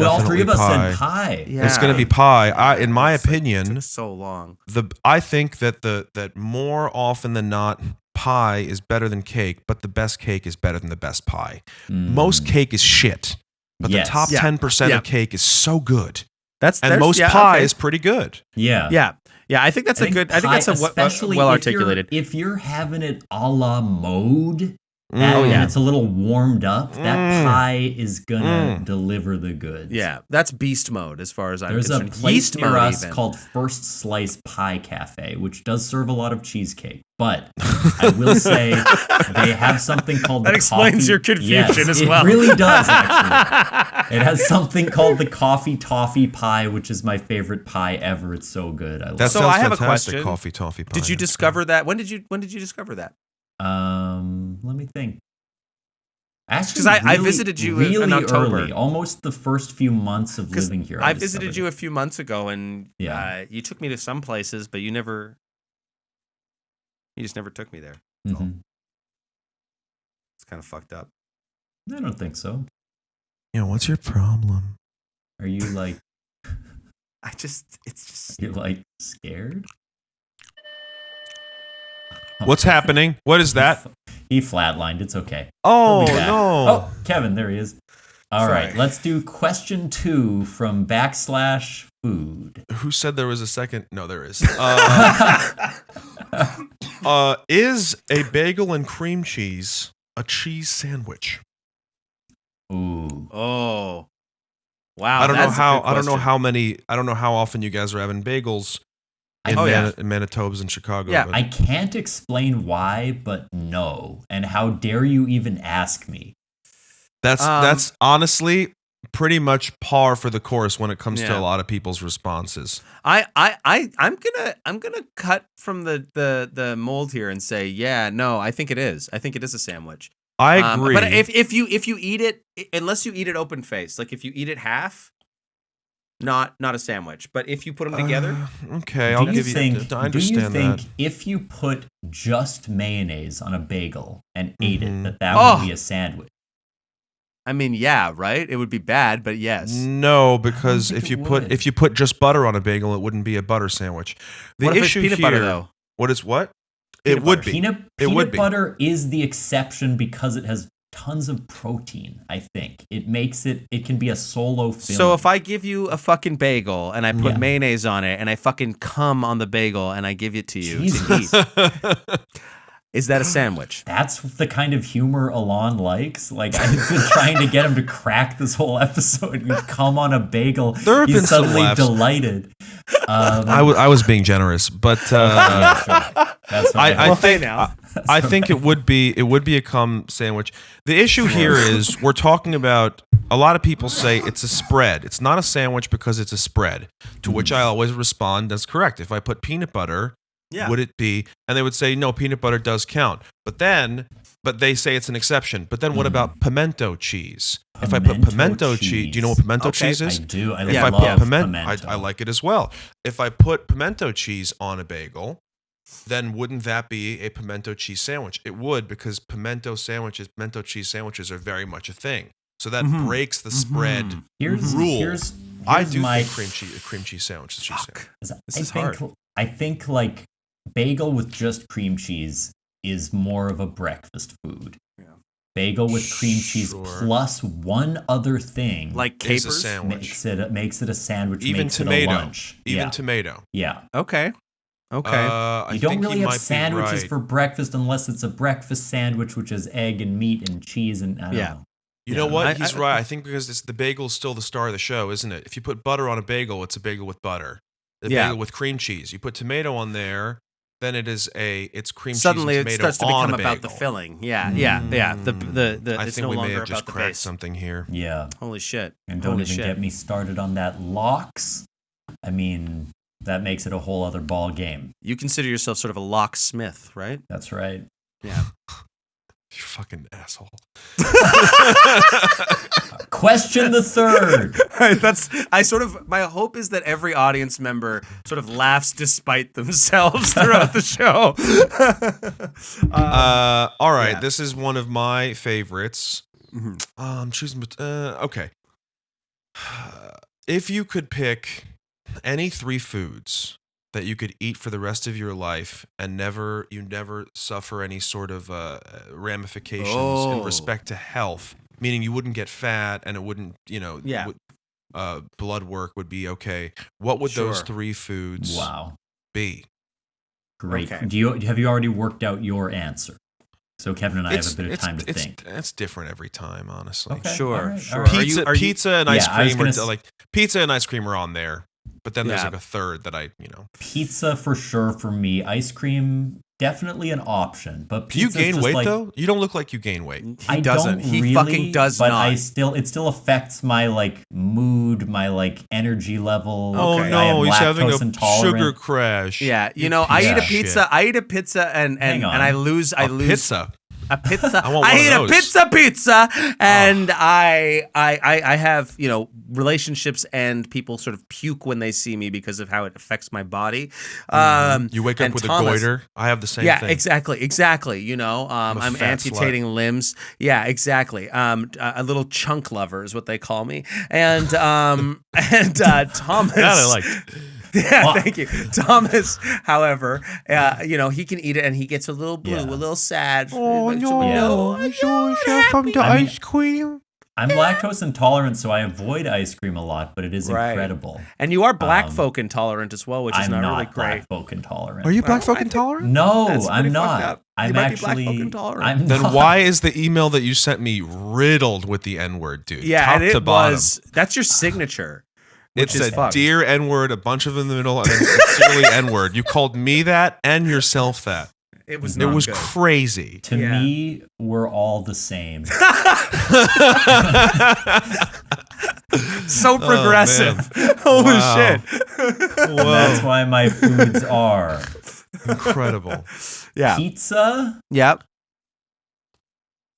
C: All three of us said pie.
A: Yeah. It's gonna be pie. In my opinion,
B: took so long.
A: I think that more often than not, pie is better than cake, but the best cake is better than the best pie. Most cake is shit, but the top 10% of cake is so good. Most pie is pretty good.
B: Yeah. I think that's well articulated.
C: If you're having it a la mode, and it's a little warmed up, that pie is gonna deliver the goods.
B: Yeah, that's beast mode as far as I'm concerned.
C: There's a place near us called First Slice Pie Cafe, which does serve a lot of cheesecake. But I will say they have something called
B: that explains your confusion as well.
C: It really does, actually. It has something called the coffee toffee pie, which is my favorite pie ever. It's so good. I love it.
B: I have a question.
A: Coffee toffee pie.
B: Did you discover that? When did you discover that?
C: Let me think. Actually,
B: because I visited you
C: really
B: in October,
C: early, almost the first few months of living here.
B: I visited you a few months ago, and
C: Yeah.
B: you took me to some places, but you just never took me there.
C: Mm-hmm.
B: It's kind of fucked up.
C: I don't think so.
A: What's your problem?
C: Are you like?
B: You're
C: like scared?
A: What's happening? What is that?
C: He flatlined. It's okay.
A: Oh,
C: He'll be back.
A: no.
C: Oh, Kevin, there he is. All
B: Sorry.
C: right, let's do question 2 from /food.
A: Who said there was a second? No, there is. Is a bagel and cream cheese a cheese sandwich?
C: Ooh.
B: Oh. Wow.
A: I don't know
B: that's a
A: how.
B: good
A: I don't know
B: question.
A: how many. I don't know how often you guys are having bagels in, in Manitobas and Chicago.
B: Yeah,
A: but
C: I can't explain why, but no. And how dare you even ask me?
A: that's honestly pretty much par for the course when it comes to
B: Yeah.
A: a lot of people's responses.
B: I'm gonna cut from the mold here and say, yeah, no, I think it is. I think it is a sandwich.
A: I agree.
B: But if you eat it, unless you eat it open faced, like if you eat it half, not a sandwich. But if you put them together,
A: okay, I'll give you. I understand
C: do you think
A: that.
C: if you put just mayonnaise on a bagel and ate it, that
B: Oh.
C: would be a sandwich?
B: I mean, yeah, right. It would be bad, but yes.
A: No, because
C: think
A: if
C: it
A: you
C: would.
A: put just butter on a bagel, it wouldn't be a butter sandwich. The
B: What if it's
A: issue
B: peanut
A: here,
B: butter, though?
A: What is what?
B: Peanut
A: It would
B: butter.
A: be.
C: Peanut
A: would be.
C: butter is the exception because it has tons of protein, I think. It can be a solo filling.
B: So if I give you a fucking bagel and I put
C: Yeah.
B: mayonnaise on it and I fucking cum on the bagel and I give it to you
C: Jesus.
B: to eat, is that a sandwich?
C: That's the kind of humor Alon likes. Like, I've been trying to get him to crack this whole episode. You come on a bagel,
A: There have
C: he's
A: been some
C: suddenly
A: laughs.
C: delighted.
A: I was being generous, but
C: Yeah, sure. That's what
A: I think
B: now.
A: I think it would be a cum sandwich. The issue here is we're talking about a lot of people say it's a spread. It's not a sandwich because it's a spread. To which I always respond, that's correct. If I put peanut butter, would it be? And they would say no, peanut butter does count. But they say it's an exception. But then what about pimento cheese? If I put pimento cheese, do you know what pimento cheese is?
C: I do. I
A: If I
C: love
A: put
C: pimento.
A: I like it as well. If I put pimento cheese on a bagel, then wouldn't that be a pimento cheese sandwich? It would, because pimento cheese sandwiches are very much a thing. So that breaks the spread rule.
C: Here's
A: I do
C: my
A: think cream cheese sandwich is a cheese sandwich.
B: This is hard.
C: I think like bagel with just cream cheese is more of a breakfast food. Yeah. Bagel with cream cheese plus one other thing,
B: Like
A: Is a
B: capers?
A: sandwich.
C: makes it a sandwich.
A: Even
C: makes
A: tomato.
C: it a lunch.
A: Even tomato.
C: Yeah.
B: Okay.
A: I
C: You don't
A: think
C: really
A: you
C: have
A: might be
C: sandwiches
A: right.
C: for breakfast unless it's a breakfast sandwich, which is egg and meat and cheese and I don't know.
A: You know what? He's right. I think because the bagel's still the star of the show, isn't it? If you put butter on a bagel, it's a bagel with butter. The bagel with cream cheese. You put tomato on there, then it's cream
B: Suddenly
A: cheese and
B: it
A: tomato
B: starts to
A: on
B: become
A: a
B: about the
A: bagel.
B: filling. Yeah. The
A: I
B: it's
A: think
B: no
A: we may
B: longer
A: have just
B: about the
A: cracked
B: base.
A: something here.
C: Yeah.
B: Holy shit.
C: And don't
B: Holy
C: even
B: shit.
C: get me started on that lox. I mean, that makes it a whole other ball game.
B: You consider yourself sort of a locksmith, right?
C: That's right.
B: Yeah.
A: You fucking asshole.
C: Question the third.
B: My hope is that every audience member sort of laughs despite themselves throughout the show.
A: All right,
B: yeah.
A: this is one of my favorites. Choosing. Okay. If you could pick any 3 foods that you could eat for the rest of your life and never suffer any sort of ramifications in respect to health, meaning you wouldn't get fat and it wouldn't, blood work would be okay. What would those 3 foods be?
C: Great.
B: Okay.
C: Have you already worked out your answer? So Kevin and I have a bit of time to think.
A: It's different every time, honestly.
C: Okay.
B: Sure,
C: All right,
B: sure.
C: all right.
A: Pizza and ice
C: I was
A: cream
C: gonna
A: pizza and ice cream are on there, but then there's
B: Yeah.
A: like a third that
C: Pizza for sure for me. Ice cream definitely an option, but
A: Do you
C: pizza's
A: gain
C: just
A: weight
C: like,
A: though? You don't look like you gain weight.
B: He doesn't. He fucking does
C: but
B: not.
C: it still affects my like mood, my like energy level.
A: Oh
B: Okay.
A: no,
C: I am
A: he's having a
C: lactose intolerant.
A: sugar crash.
B: Yeah,
A: You
B: I
A: piece
B: eat a
A: of
B: pizza.
A: shit.
B: I eat a pizza and
C: Hang on.
B: I lose.
A: Pizza.
B: A pizza.
A: I want one
B: I
A: of
B: eat
A: those.
B: a pizza, and I have relationships, and people sort of puke when they see me because of how it affects my body.
A: You wake up with a goiter. I have the same
B: yeah,
A: thing.
B: exactly. You know, I'm
A: fat
B: amputating limbs. Yeah, exactly. A little chunk lover is what they call me, and Thomas.
A: That I like.
B: Yeah, thank you. Thomas, however, he can eat it and he gets a little blue, a little sad.
A: Oh, no.
C: From the ice cream. I'm lactose intolerant, so I avoid ice cream a lot, but it is incredible.
B: And you are black folk intolerant as well, which is not really great.
C: I'm not black folk intolerant.
A: Are you black folk intolerant?
C: No,
B: That's
C: I'm
B: not.
C: not.
B: I'm
C: actually
B: black folk intolerant.
A: Then why is the email that you sent me riddled with the N-word, dude?
B: Yeah,
A: Top
B: and it
A: to bottom.
B: that's your signature.
A: It's a dear N-word, a bunch of them in the middle, and then sincerely N-word. You called me that and yourself that.
B: It was
A: good. Crazy.
C: To me, we're all the same.
B: So progressive. Holy shit.
C: That's why my foods are
A: incredible.
B: Yeah.
C: Pizza.
B: Yep.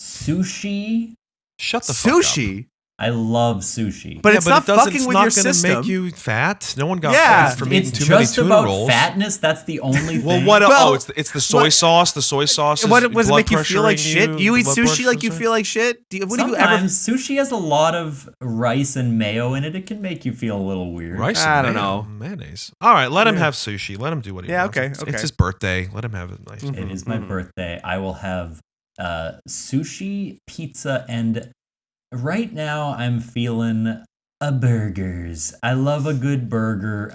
C: Sushi.
A: Shut the fuck up.
B: Sushi.
C: I love sushi.
B: But it's not fucking
A: it's
B: with
A: not
B: your
A: gonna
B: system.
A: make you fat. No one got fat from eating too many
C: just
A: tuna
C: about
A: rolls.
C: fatness. That's the only thing.
A: Well, what? It's the soy sauce. The soy sauce.
B: What does it
A: blood
B: make you feel like
A: pressuring
B: shit? Do you eat
A: blood
B: sushi like you
A: pressure?
B: feel like shit?
C: Sometimes sushi has a lot of rice and mayo in it. It can make you feel a little weird.
A: Rice
B: I
A: and
B: don't know.
A: Mayonnaise. All right, let him have sushi. Let him do what he wants.
B: okay,
A: It's his birthday. Let him have it nice.
C: It is my birthday. I will have sushi, pizza, and right now I'm feeling burgers. I love a good burger.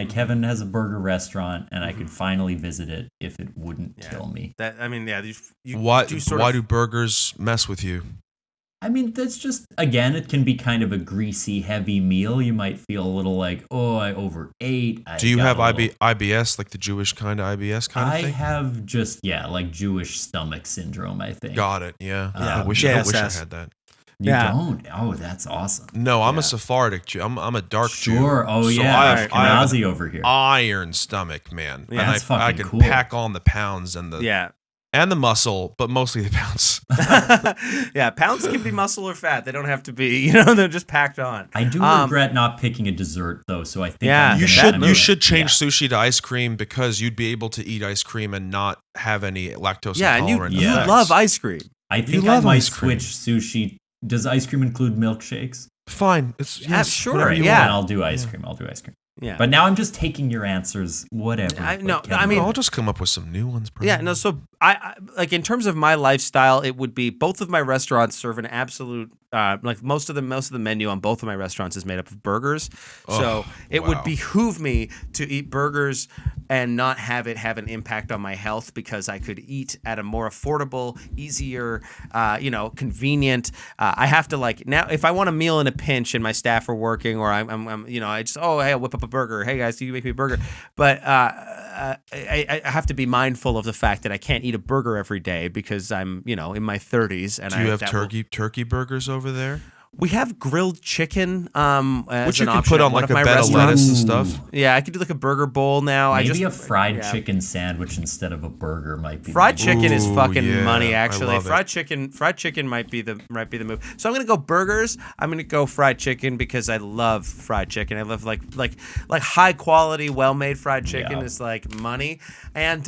C: Kevin has a burger restaurant, and I could finally visit it if it wouldn't kill me.
A: Why do burgers mess with you?
C: I mean, that's just, again, it can be kind of a greasy, heavy meal. You might feel a little like, oh, I overate.
A: Do you have IBS, like the Jewish kind of IBS kind of thing?
C: I have just, like Jewish stomach syndrome, I think.
A: Got it, yeah. I wish I had that.
C: You don't? Oh, that's awesome.
A: No, I'm a Sephardic Jew. I'm a dark Jew.
C: Sure. Oh,
A: so
C: yeah.
A: I have
C: Nazi over here.
A: Iron stomach, man.
C: Yeah,
A: and
C: that's fucking
A: I can
C: cool.
A: pack on the pounds and the muscle, but mostly the pounds.
B: Yeah, pounds can be muscle or fat. They don't have to be, they're just packed on.
C: I do regret not picking a dessert though, so I think
A: you should change sushi to ice cream because you'd be able to eat ice cream and not have any lactose intolerant
B: and you
A: effects.
B: love ice cream.
C: I think I might switch sushi. Does ice cream include milkshakes?
A: Fine. It's
B: sure.
C: Whatever you want, I'll do ice cream.
B: Yeah.
C: But now I'm just taking your answers, whatever.
A: I'll just come up with some new ones. Probably.
B: Yeah, no, so I like in terms of my lifestyle, it would be both of my restaurants serve an absolute like most of the menu on both of my restaurants is made up of burgers. So it would behoove me to eat burgers and not have it have an impact on my health because I could eat at a more affordable, easier, convenient. I have to now if I want a meal in a pinch and my staff are working or I'm I just hey, I'll whip up a burger. Hey guys, can you make me a burger? But I have to be mindful of the fact that I can't eat a burger every day because I'm in my 30s. And
A: do you have turkey burgers over there?
B: We have grilled chicken,
A: which you can put on like a bed of lettuce and stuff.
B: Yeah, I could do like a burger bowl now.
C: Maybe a fried chicken sandwich instead of a burger might be.
B: Fried chicken is fucking money. Actually,
A: fried
B: chicken might be the move. So I'm gonna go burgers. I'm gonna go fried chicken because I love fried chicken. I love like high quality, well made fried chicken is like money. And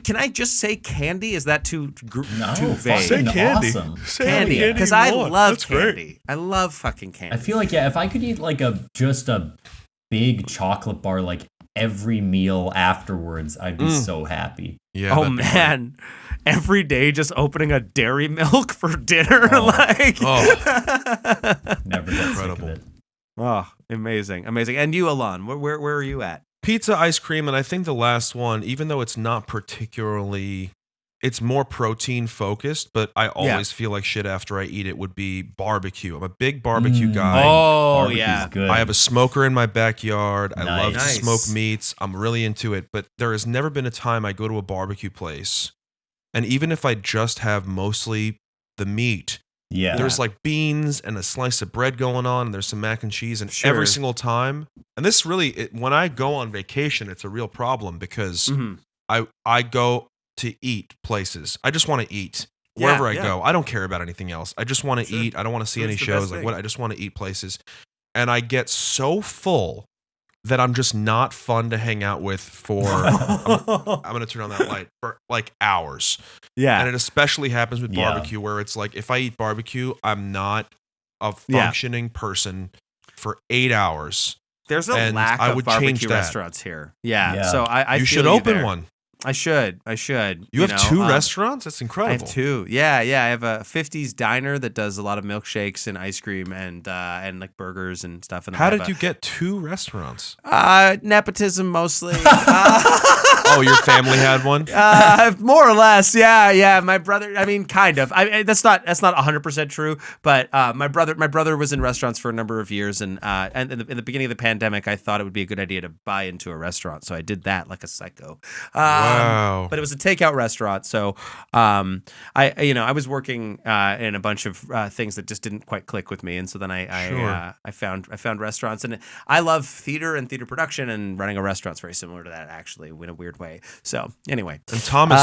B: can I just say candy? Is that too vague?
A: Say candy.
C: Awesome.
B: Candy, because I love candy. I love fucking candy.
C: I feel like if I could eat like just a big chocolate bar like every meal afterwards, I'd be so happy.
B: Yeah. Oh man, every day just opening a Dairy Milk for dinner,
C: never
A: get
C: sick of it.
B: Oh, amazing. And you, Alon, where are you at?
A: Pizza, ice cream, and I think the last one, even though it's not particularly, it's more protein focused, but I always feel like shit after I eat it would be barbecue. I'm a big barbecue guy.
B: Oh,
C: Barbecue's good.
A: I have a smoker in my backyard.
C: Nice.
A: I love to smoke meats. I'm really into it, but there has never been a time I go to a barbecue place, and even if I just have mostly the meat, there's like beans and a slice of bread going on, and there's some mac and cheese, and every single time. And this really, when I go on vacation, it's a real problem because I go to eat places. I just want to eat. wherever I go. I don't care about anything else. I just want to eat. I don't want to see any shows. Like what? I just want to eat places. And I get so full that I'm just not fun to hang out with for, I'm going to turn on that light, for like hours.
B: Yeah.
A: And it especially happens with barbecue where it's like, if I eat barbecue, I'm not a functioning person for 8 hours.
B: There's a lack of barbecue restaurants here. Yeah. So I
A: you
B: feel
A: should open one.
B: I should.
A: You have 2 restaurants? That's incredible.
B: I have 2. Yeah. I have a 50s diner that does a lot of milkshakes and ice cream and like burgers and stuff. And
A: how did you get 2 restaurants?
B: Nepotism mostly.
A: Oh, your family had one?
B: More or less. Yeah. My brother. I mean, kind of. That's not 100% true. But my brother was in restaurants for a number of years, and in the beginning of the pandemic, I thought it would be a good idea to buy into a restaurant, so I did that like a psycho.
A: Wow.
B: But it was a takeout restaurant, so I was working in a bunch of things that just didn't quite click with me, and so then I found restaurants, and I love theater and theater production, and running a restaurant's very similar to that actually in a weird way. So anyway,
A: and Thomas,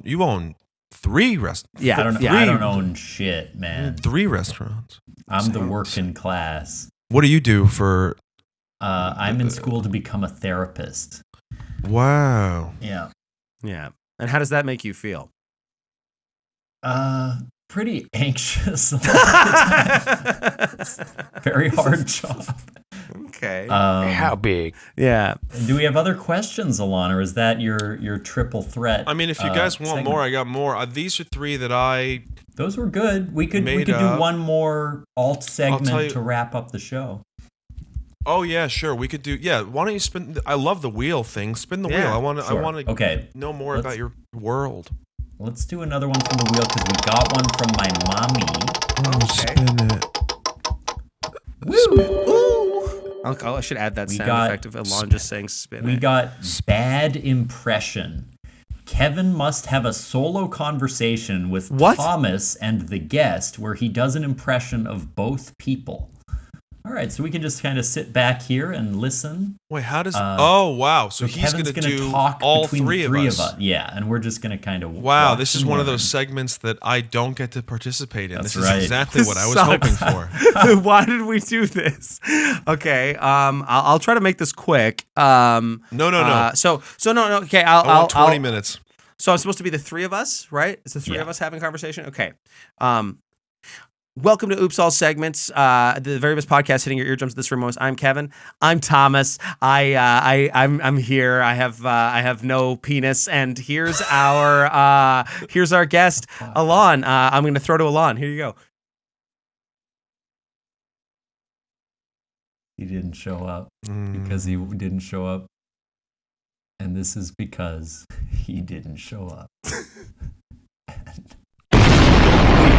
A: you own 3 restaurants.
C: Yeah, I don't own shit, man.
A: 3 restaurants.
C: I'm the working class.
A: What do you do for?
C: I'm in school to become a therapist.
A: Wow.
C: Yeah.
B: And how does that make you feel?
C: Pretty anxious. Very hard job.
B: Okay.
E: How big?
B: Yeah.
C: Do we have other questions, Alon, or is that your triple threat?
A: I mean, if you guys want
C: segment?
A: more, I got more. These are 3 that
C: Those were good. We could do one more alt segment to wrap up the show.
A: Oh yeah, sure. We could do. Yeah, why don't you spin? I love the wheel thing. Spin the wheel. I want to. Know more about your world.
C: Let's do another one from the wheel because we got one from my mommy.
A: Spin it.
B: Woo! I should add that sound effect of Alon just saying spin.
C: We got bad impression. Kevin must have a solo conversation with Thomas and the guest where he does an impression of both people. All right, so we can just kind of sit back here and listen.
A: Wait, how does? Oh, wow! So he's
C: going to
A: do
C: talk
A: all
C: between
A: 3
C: of
A: us.
C: Yeah, and we're just going to kind of.
A: Wow, this is one of those segments that I don't get to participate in.
C: That's
A: this
C: right.
A: is exactly what I was hoping for.
B: Why did we do this? Okay, I'll try to make this quick.
A: No.
B: So no. Okay,
A: I want 20 minutes.
B: So I'm supposed to be the 3 of us, right? It's the 3 of us having a conversation. Okay. Welcome to Oops All Segments, the very best podcast hitting your eardrums this remote. I'm Kevin. I'm Thomas. I'm here. I have no penis, and here's our guest, Alon. I'm going to throw to Alon. Here you go.
C: He didn't show up because he didn't show up, and this is because he didn't show up.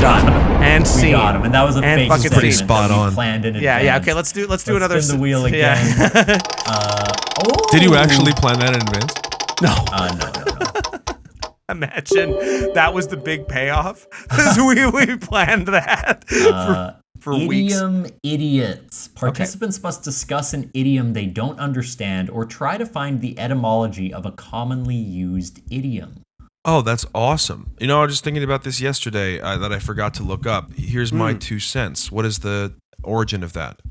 B: Done and
C: we got him, and that was a fake segment
A: pretty spot on.
C: Planned in advance.
B: Yeah. Okay, let's do another.
C: Spin the wheel again.
B: Yeah.
A: Did you actually plan that in advance?
C: No.
B: Imagine that was the big payoff. we planned that for weeks.
C: Idiom idiots. Participants must discuss an idiom they don't understand or try to find the etymology of a commonly used idiom.
A: Oh, that's awesome. You know, I was just thinking about this yesterday that I forgot to look up. Here's my 2 cents. What is the origin of that?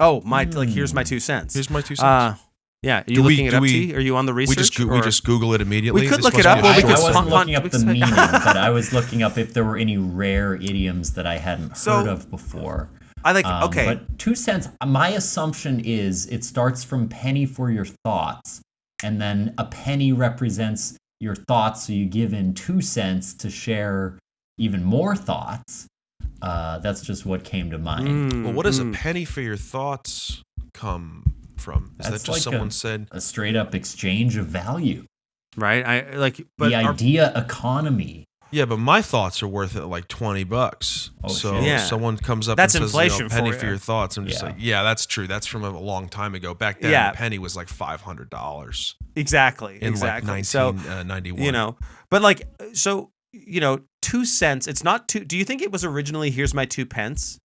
B: Oh, here's my 2 cents.
A: Here's my 2 cents.
B: Yeah. Are you looking it up, T? Are you on the research?
A: We just Google it immediately?
B: We could look it up.
C: I wasn't looking up the meaning, but I was looking up if there were any rare idioms that I hadn't heard of before.
B: Okay.
C: But 2 cents, my assumption is it starts from penny for your thoughts, and then a penny represents your thoughts, so you give in 2 cents to share even more thoughts. That's just what came to mind.
A: Well, what does a penny for your thoughts come from? Is that just like someone said
C: a straight up exchange of value,
B: right?
C: The idea economy.
A: Yeah, but my thoughts are worth it like $20.
C: Oh,
A: so
C: shit.
A: someone comes up
B: that's
A: and says,
B: inflation
A: penny for your thoughts. I'm just like, yeah, that's true. That's from a long time ago. Back then, a penny was like $500.
B: Exactly.
A: In like 1991.
B: But 2 cents. It's not two. Do you think it was originally here's my 2 pence?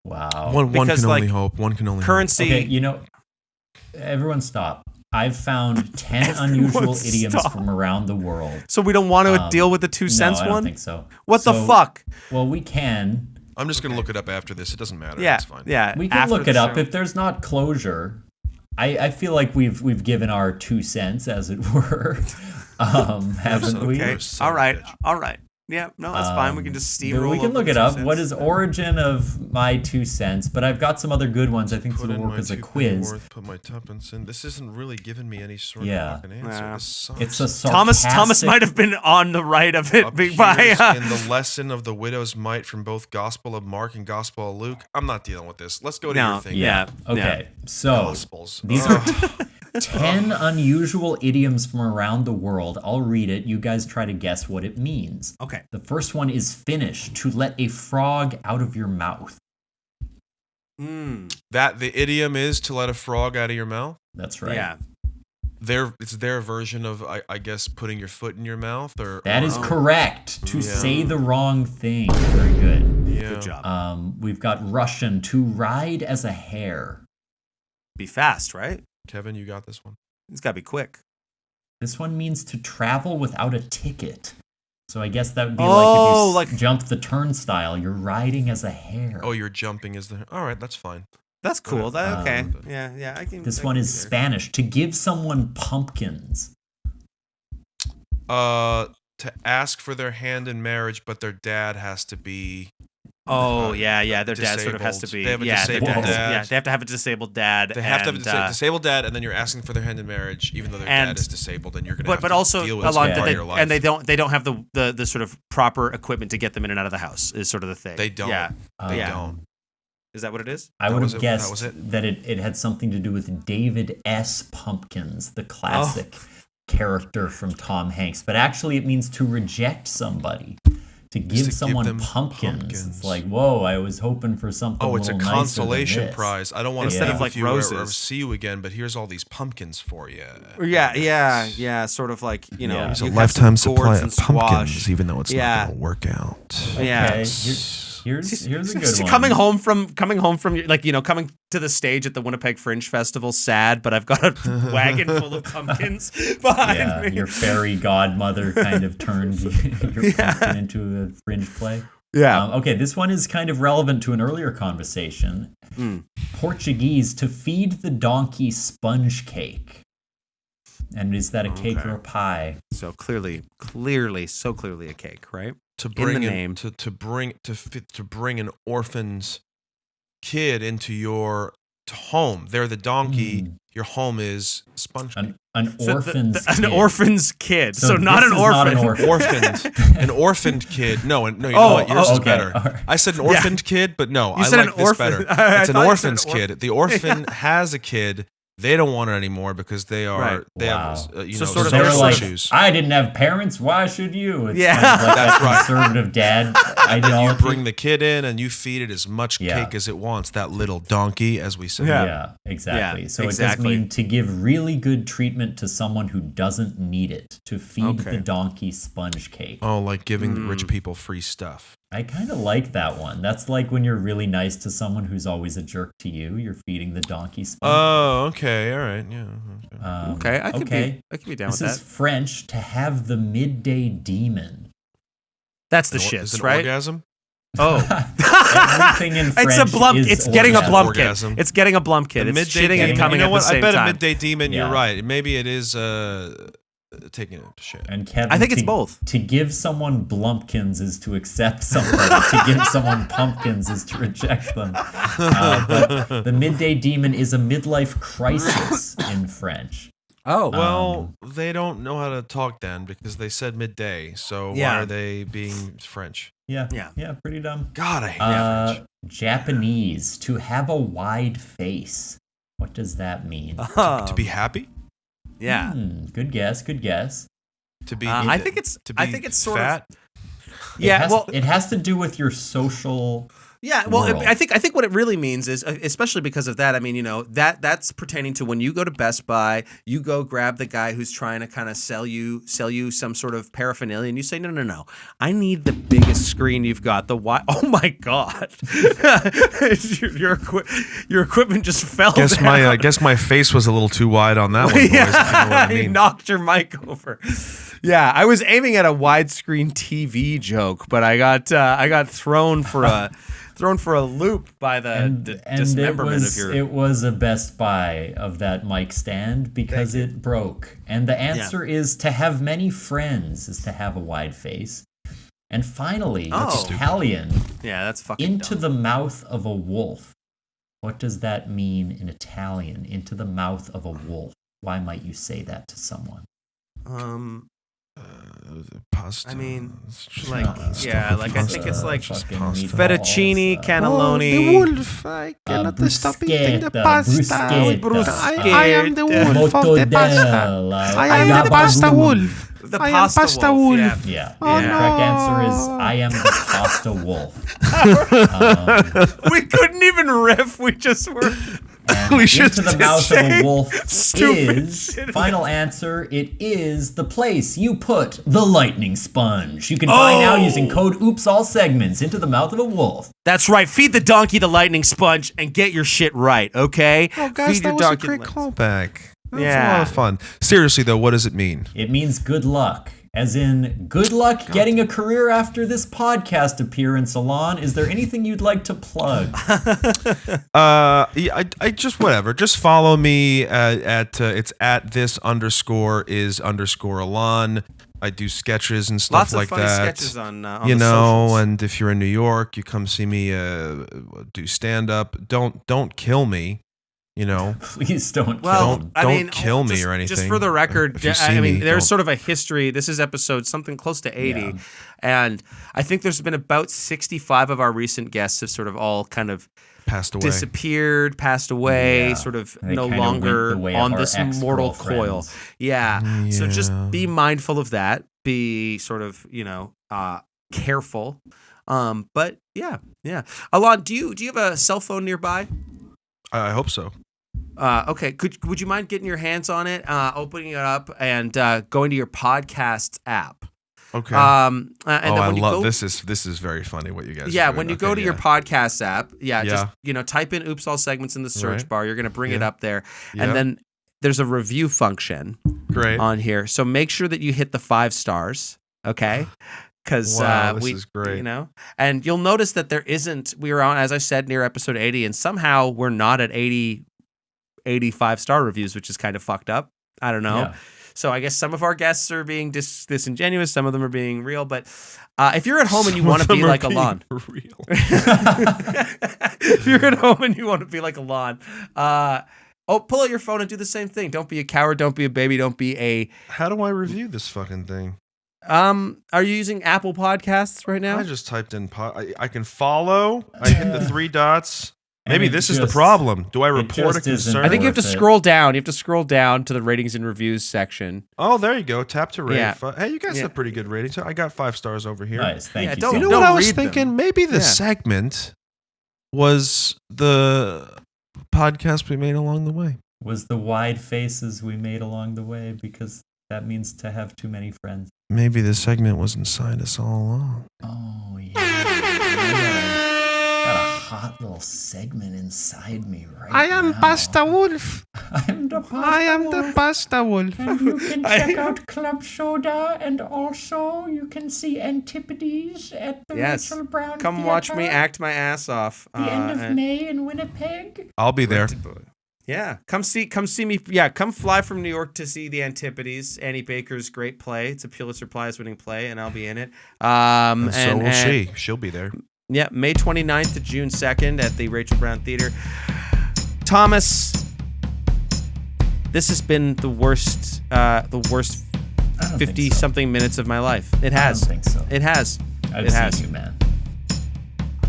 C: Wow.
A: One can only hope. One can only
B: currency.
A: hope.
C: Okay, everyone stop. I've found 10 unusual idioms from around the world.
B: So we don't want to deal with the 2 cents
C: no, I
B: one?
C: don't think so.
B: What the fuck?
C: Well, we can.
A: I'm just going to look it up after this. It doesn't matter.
B: Yeah,
A: It's fine.
B: yeah.
C: We can look it up. If there's not closure, I feel like we've given our 2 cents, as it were. Haven't we?
B: Okay. All right. Yeah, no, that's fine. We can just steamroll.
C: We can look
B: over
C: it
B: the
C: up.
B: 2 cents.
C: What is origin of my 2 cents? But I've got some other good ones. I think this
A: Put
C: will
A: in
C: work
A: my
C: as a
A: 2
C: quiz.
A: worth, put my tuppence in. This isn't really giving me any sort
C: Yeah.
A: of fucking answer.
B: Yeah.
A: This sucks.
C: It's a sarcastic...
B: Thomas might have been on the right of it.
A: Appears in the lesson of the widow's mite from both Gospel of Mark and Gospel of Luke. I'm not dealing with this. Let's go to your thing.
B: Yeah.
C: Okay. So
A: Gospels.
C: these are 10 unusual idioms from around the world. I'll read it. You guys try to guess what it means.
B: Okay.
C: The first one is Finnish, to let a frog out of your mouth.
A: That the idiom is to let a frog out of your mouth.
C: That's right.
B: Yeah.
A: It's their version of I guess putting your foot in your mouth, or
C: That is correct. To say the wrong thing. Very good.
A: Yeah.
B: Good job.
C: We've got Russian, to ride as a hare.
B: Be fast, right?
A: Kevin, you got this one.
B: It's got to be quick.
C: This one means to travel without a ticket. So I guess that would be like if you jump the turnstile, you're riding as a hare.
A: Oh, you're jumping as the. All right, that's fine.
B: That's cool. Okay. Yeah. I can.
C: This one is Spanish, to give someone pumpkins.
A: To ask for their hand in marriage, but their dad has to be.
B: Oh yeah. Their dad sort of has to
A: disabled.
B: be.
A: They have a
B: yeah,
A: disabled
B: their
A: dad.
B: Yeah, they have to have a disabled dad.
A: They have to have a disabled dad, and then you're asking for their hand in marriage, even though their dad is disabled, and you're going to have
B: but
A: to
B: also
A: deal with
B: a
A: this
B: lot
A: part of your life.
B: and they don't have the sort of proper equipment to get them in and out of the house is sort of the thing.
A: They don't.
B: Yeah.
A: They don't.
B: Is that what it is?
C: I would have guessed
A: was it.
C: that it had something to do with David S. Pumpkins, the classic character from Tom Hanks. But actually it means to reject somebody. To give someone
A: them
C: pumpkins. It's like, whoa, I was hoping for something
A: it's a
C: little nicer
A: consolation
C: than this.
A: prize. I don't want to
B: Instead
A: be
B: of
A: with
B: like
A: you
B: roses.
A: or see you again, but here's all these pumpkins for you.
B: Yeah. Sort of like, you know,
C: Yeah.
A: It's a
B: you have
A: lifetime
B: some
A: supply
B: gourds
A: of
B: and
A: pumpkins,
B: squash.
A: even though it's not going to work out.
B: Yeah.
C: Okay, here's a good one.
B: Coming home from like, you know, coming to the stage at the Winnipeg Fringe Festival, sad, but I've got a wagon full of pumpkins behind me.
C: Your fairy godmother kind of turned your pumpkin into a fringe play.
B: Yeah.
C: Okay, this one is kind of relevant to an earlier conversation. Portuguese, to feed the donkey sponge cake. And is that a cake or a pie?
B: So clearly a cake, right?
A: To bring
B: in the name.
A: to bring an orphan's kid into your home. They're the donkey. Your home is sponge cake.
C: An orphan's kid.
B: An orphan's kid. So not
C: this
B: an
C: is
B: orphan.
C: Not an orphan.
A: An orphaned kid. No, you know what? Yours is
C: okay.
A: better.
C: Right.
A: I said an orphaned kid, but no, I
B: said
A: like
B: an
A: this
B: orphan.
A: better.
B: I
A: It's an
B: thought you
A: orphan's
B: said an
A: kid. The orphan has a kid. They don't want it anymore because they are
B: Right.
A: they
C: Wow.
A: have
B: So sort of
C: They're
B: Social
C: like,
A: issues.
C: I didn't have parents. Why should you? It's
B: Yeah.
C: kind of like
A: That's
C: that
A: right.
C: conservative dad
A: And you
C: ideology.
A: bring the kid in and you feed it as much cake as it wants. That little donkey, as we say.
C: Yeah, exactly.
B: Yeah,
C: So
B: exactly.
C: it does mean to give really good treatment to someone who doesn't need it. To feed the donkey sponge cake.
A: Oh, like giving rich people free stuff.
C: I kind of like that one. That's like when you're really nice to someone who's always a jerk to you. You're feeding the donkey sponge.
A: Oh, okay, all right, yeah.
B: Okay, I could be down
C: This
B: with
C: is
B: that.
C: French, to have the midday demon.
B: That's the
A: Is
B: shits,
A: it
B: right?
A: orgasm?
B: Oh,
C: Everything in French
B: it's a blump.
C: is
B: It's getting a
C: orgasm.
B: blump
A: Orgasm.
B: kid. It's getting a blump kid.
A: The
B: It's
A: midday
B: shitting and
A: demon.
B: coming
A: You know
B: at
A: what?
B: the same
A: I bet
B: time.
A: a midday demon.
C: Yeah.
A: You're right. Maybe it is taking it to shit.
C: And Kevin,
B: I think it's both.
C: To give someone blumpkins is to accept something. To give someone pumpkins is to reject them. But the midday demon is a midlife crisis in French.
B: Oh,
A: Well, they don't know how to talk then because they said midday. So
B: Yeah.
A: why are they being French?
C: Yeah,
B: Yeah.
C: pretty dumb.
A: God, I hate French.
C: Japanese, to have a wide face. What does that mean?
A: To be happy?
B: yeah.
C: Good guess. Good guess.
A: To be?
B: I think it's.
A: To be
B: I think it's sort
A: fat?
B: of. Yeah.
C: It has to do with your social
B: Yeah, well,
C: world.
B: I think what it really means is, especially because of that. I mean, that's pertaining to when you go to Best Buy, you go grab the guy who's trying to kind of sell you some sort of paraphernalia, and you say, no, I need the biggest screen you've got. The wide. Oh my God, your equipment just fell.
A: I guess my face was a little too wide on that one. Boys,
B: Yeah,
A: if you know what I mean.
B: you knocked your mic over. Yeah, I was aiming at a widescreen TV joke, but I got thrown for a loop by the dismemberment of your.
C: It was a Best Buy of that mic stand because it broke. And the answer is to have many friends is to have a wide face. And finally, Italian.
B: Yeah, that's fucking
C: into
B: dumb.
C: the mouth of a wolf. What does that mean in Italian? Into the mouth of a wolf. Why might you say that to someone?
A: Pasta.
B: I mean,
C: I
B: think it's like
A: pasta.
B: fettuccine, cannelloni.
A: The wolf. I cannot stop eating the pasta. I am the wolf of the pasta. I am the pasta wolf.
B: The
A: I am pasta wolf.
C: Yeah.
A: Oh,
C: The correct answer is I am the pasta wolf.
B: We couldn't even riff. We just were.
A: We should
C: Into the mouth of a wolf
B: stupid
C: is,
B: shit.
C: final answer, it is the place you put the lightning sponge. You can buy now using code Oops All Segments. Into the mouth of a wolf.
B: That's right. Feed the donkey the lightning sponge and get your shit right, okay?
A: Oh, guys,
B: Feed
A: that
B: your
A: was a
B: donkey
A: great
B: the-
A: callback. That was a
B: Yeah.
A: lot of fun. Seriously, though, what does it mean?
C: It means good luck. As in, good luck getting a career after this podcast appearance, Alon. Is there anything you'd like to plug?
A: I just whatever. Just follow me at it's at this_is_Alon. I do sketches and stuff
B: Lots
A: like
B: of funny
A: that.
B: sketches on
A: you
B: the
A: know,
B: socials.
A: and if you're in New York, you come see me do stand up. Don't kill me. You know,
C: Please don't
B: Well,
C: kill him.
A: don't kill me
B: just-
A: or anything.
B: Just for the record,
A: If you
B: I
A: see
B: mean,
A: me,
B: there's
A: don't-
B: sort of a history. This is episode something close to 80.
C: Yeah.
B: And I think there's been about 65 of our recent guests have sort of all kind of
A: passed away.
B: disappeared, passed away,
C: Yeah.
B: sort of
C: They
B: no
C: kinda went
B: longer
C: the way of
B: on
C: our
B: this mortal
C: ex-girlfriends.
B: coil. Yeah. So just
A: Yeah.
B: be mindful of that. Be sort of, careful. But yeah. Alon, do you have a cell phone nearby?
A: I hope so.
B: Okay. Would you mind getting your hands on it, opening it up, and going to your podcast app?
A: Okay.
B: And then
A: I
B: when you
A: love
B: go,
A: this. This is very funny what you guys.
B: yeah,
A: are doing.
B: when you
A: Okay,
B: go to your podcast app, just type in "Oops All Segments" in the search
A: Right.
B: bar. You're gonna bring it
A: Yeah.
B: up there,
A: Yeah.
B: and then there's a review function
A: Great.
B: on here. So make sure that you hit the 5 stars. Okay. Because
A: Wow, this is great.
B: and you'll notice that there isn't. We were on, as I said, near episode 80, and somehow we're not at 85 star reviews, which is kind of fucked up. I don't know.
C: Yeah.
B: So I guess some of our guests are being disingenuous. Some of them are being real. But if you're at home and you want to be like Alon,
A: Real.
B: if you're at home and you want to be like Alon, pull out your phone and do the same thing. Don't be a coward. Don't be a baby. Don't be a.
A: How do I review this fucking thing?
B: Are you using Apple Podcasts right now?
A: I just typed in. I can follow. I hit the 3 dots. Maybe
C: And it
A: this is the
C: just-
A: problem. Do I report a
C: just isn't
A: concern?
B: I think you have to
C: worth it.
B: scroll down. You have to scroll down to the ratings and reviews section.
A: Oh, there you go. Tap to rate.
B: Yeah.
A: Hey, you guys
B: Yeah.
A: have pretty good ratings. I got 5 stars over here.
C: Nice, thank
B: Yeah,
C: you.
B: don't-
A: You know
C: so
A: what I was
B: read them.
A: thinking? Maybe the
B: Yeah.
A: segment was the podcast we made along the way.
C: Was the wide faces we made along the way, because that means to have too many friends.
A: Maybe the segment was inside us all along.
C: Oh yeah, I got a hot little segment inside me right now.
A: Wolf.
C: I'm the pasta
A: I am the
C: wolf.
A: Pasta Wolf.
C: And you can check out Club Soda, and also you can see Antipodes at the
B: Yes.
C: Rachel Brown
B: Come watch me
C: Theatre,
B: act my ass off.
C: the end of
B: and-
C: May in Winnipeg.
A: I'll be there.
B: Yeah, come see me. Yeah, come fly from New York to see the Antipodes. Annie Baker's great play. It's a Pulitzer Prize-winning play, and I'll be in it.
A: And so will she. She'll be there.
B: Yeah, May 29th to June 2nd at the Rachel Brown Theatre. Thomas, this has been the worst
C: I don't think
B: 50-something minutes of my life. It
C: I
B: has.
C: don't think so.
B: It has.
C: I've
B: it
C: seen
B: has.
C: you, man.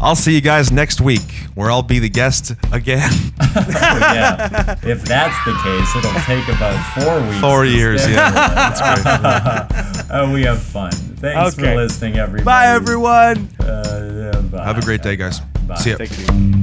A: I'll see you guys next week, where I'll be the guest again.
C: Yeah, if that's the case, it'll take about 4 weeks.
A: 4 years,
C: to
A: yeah.
C: schedule it. We have fun. Thanks
B: Okay.
C: for listening, everybody.
B: Bye, everyone.
C: Bye.
A: Have a great day, guys.
C: Bye.
A: See ya.
B: Take it easy.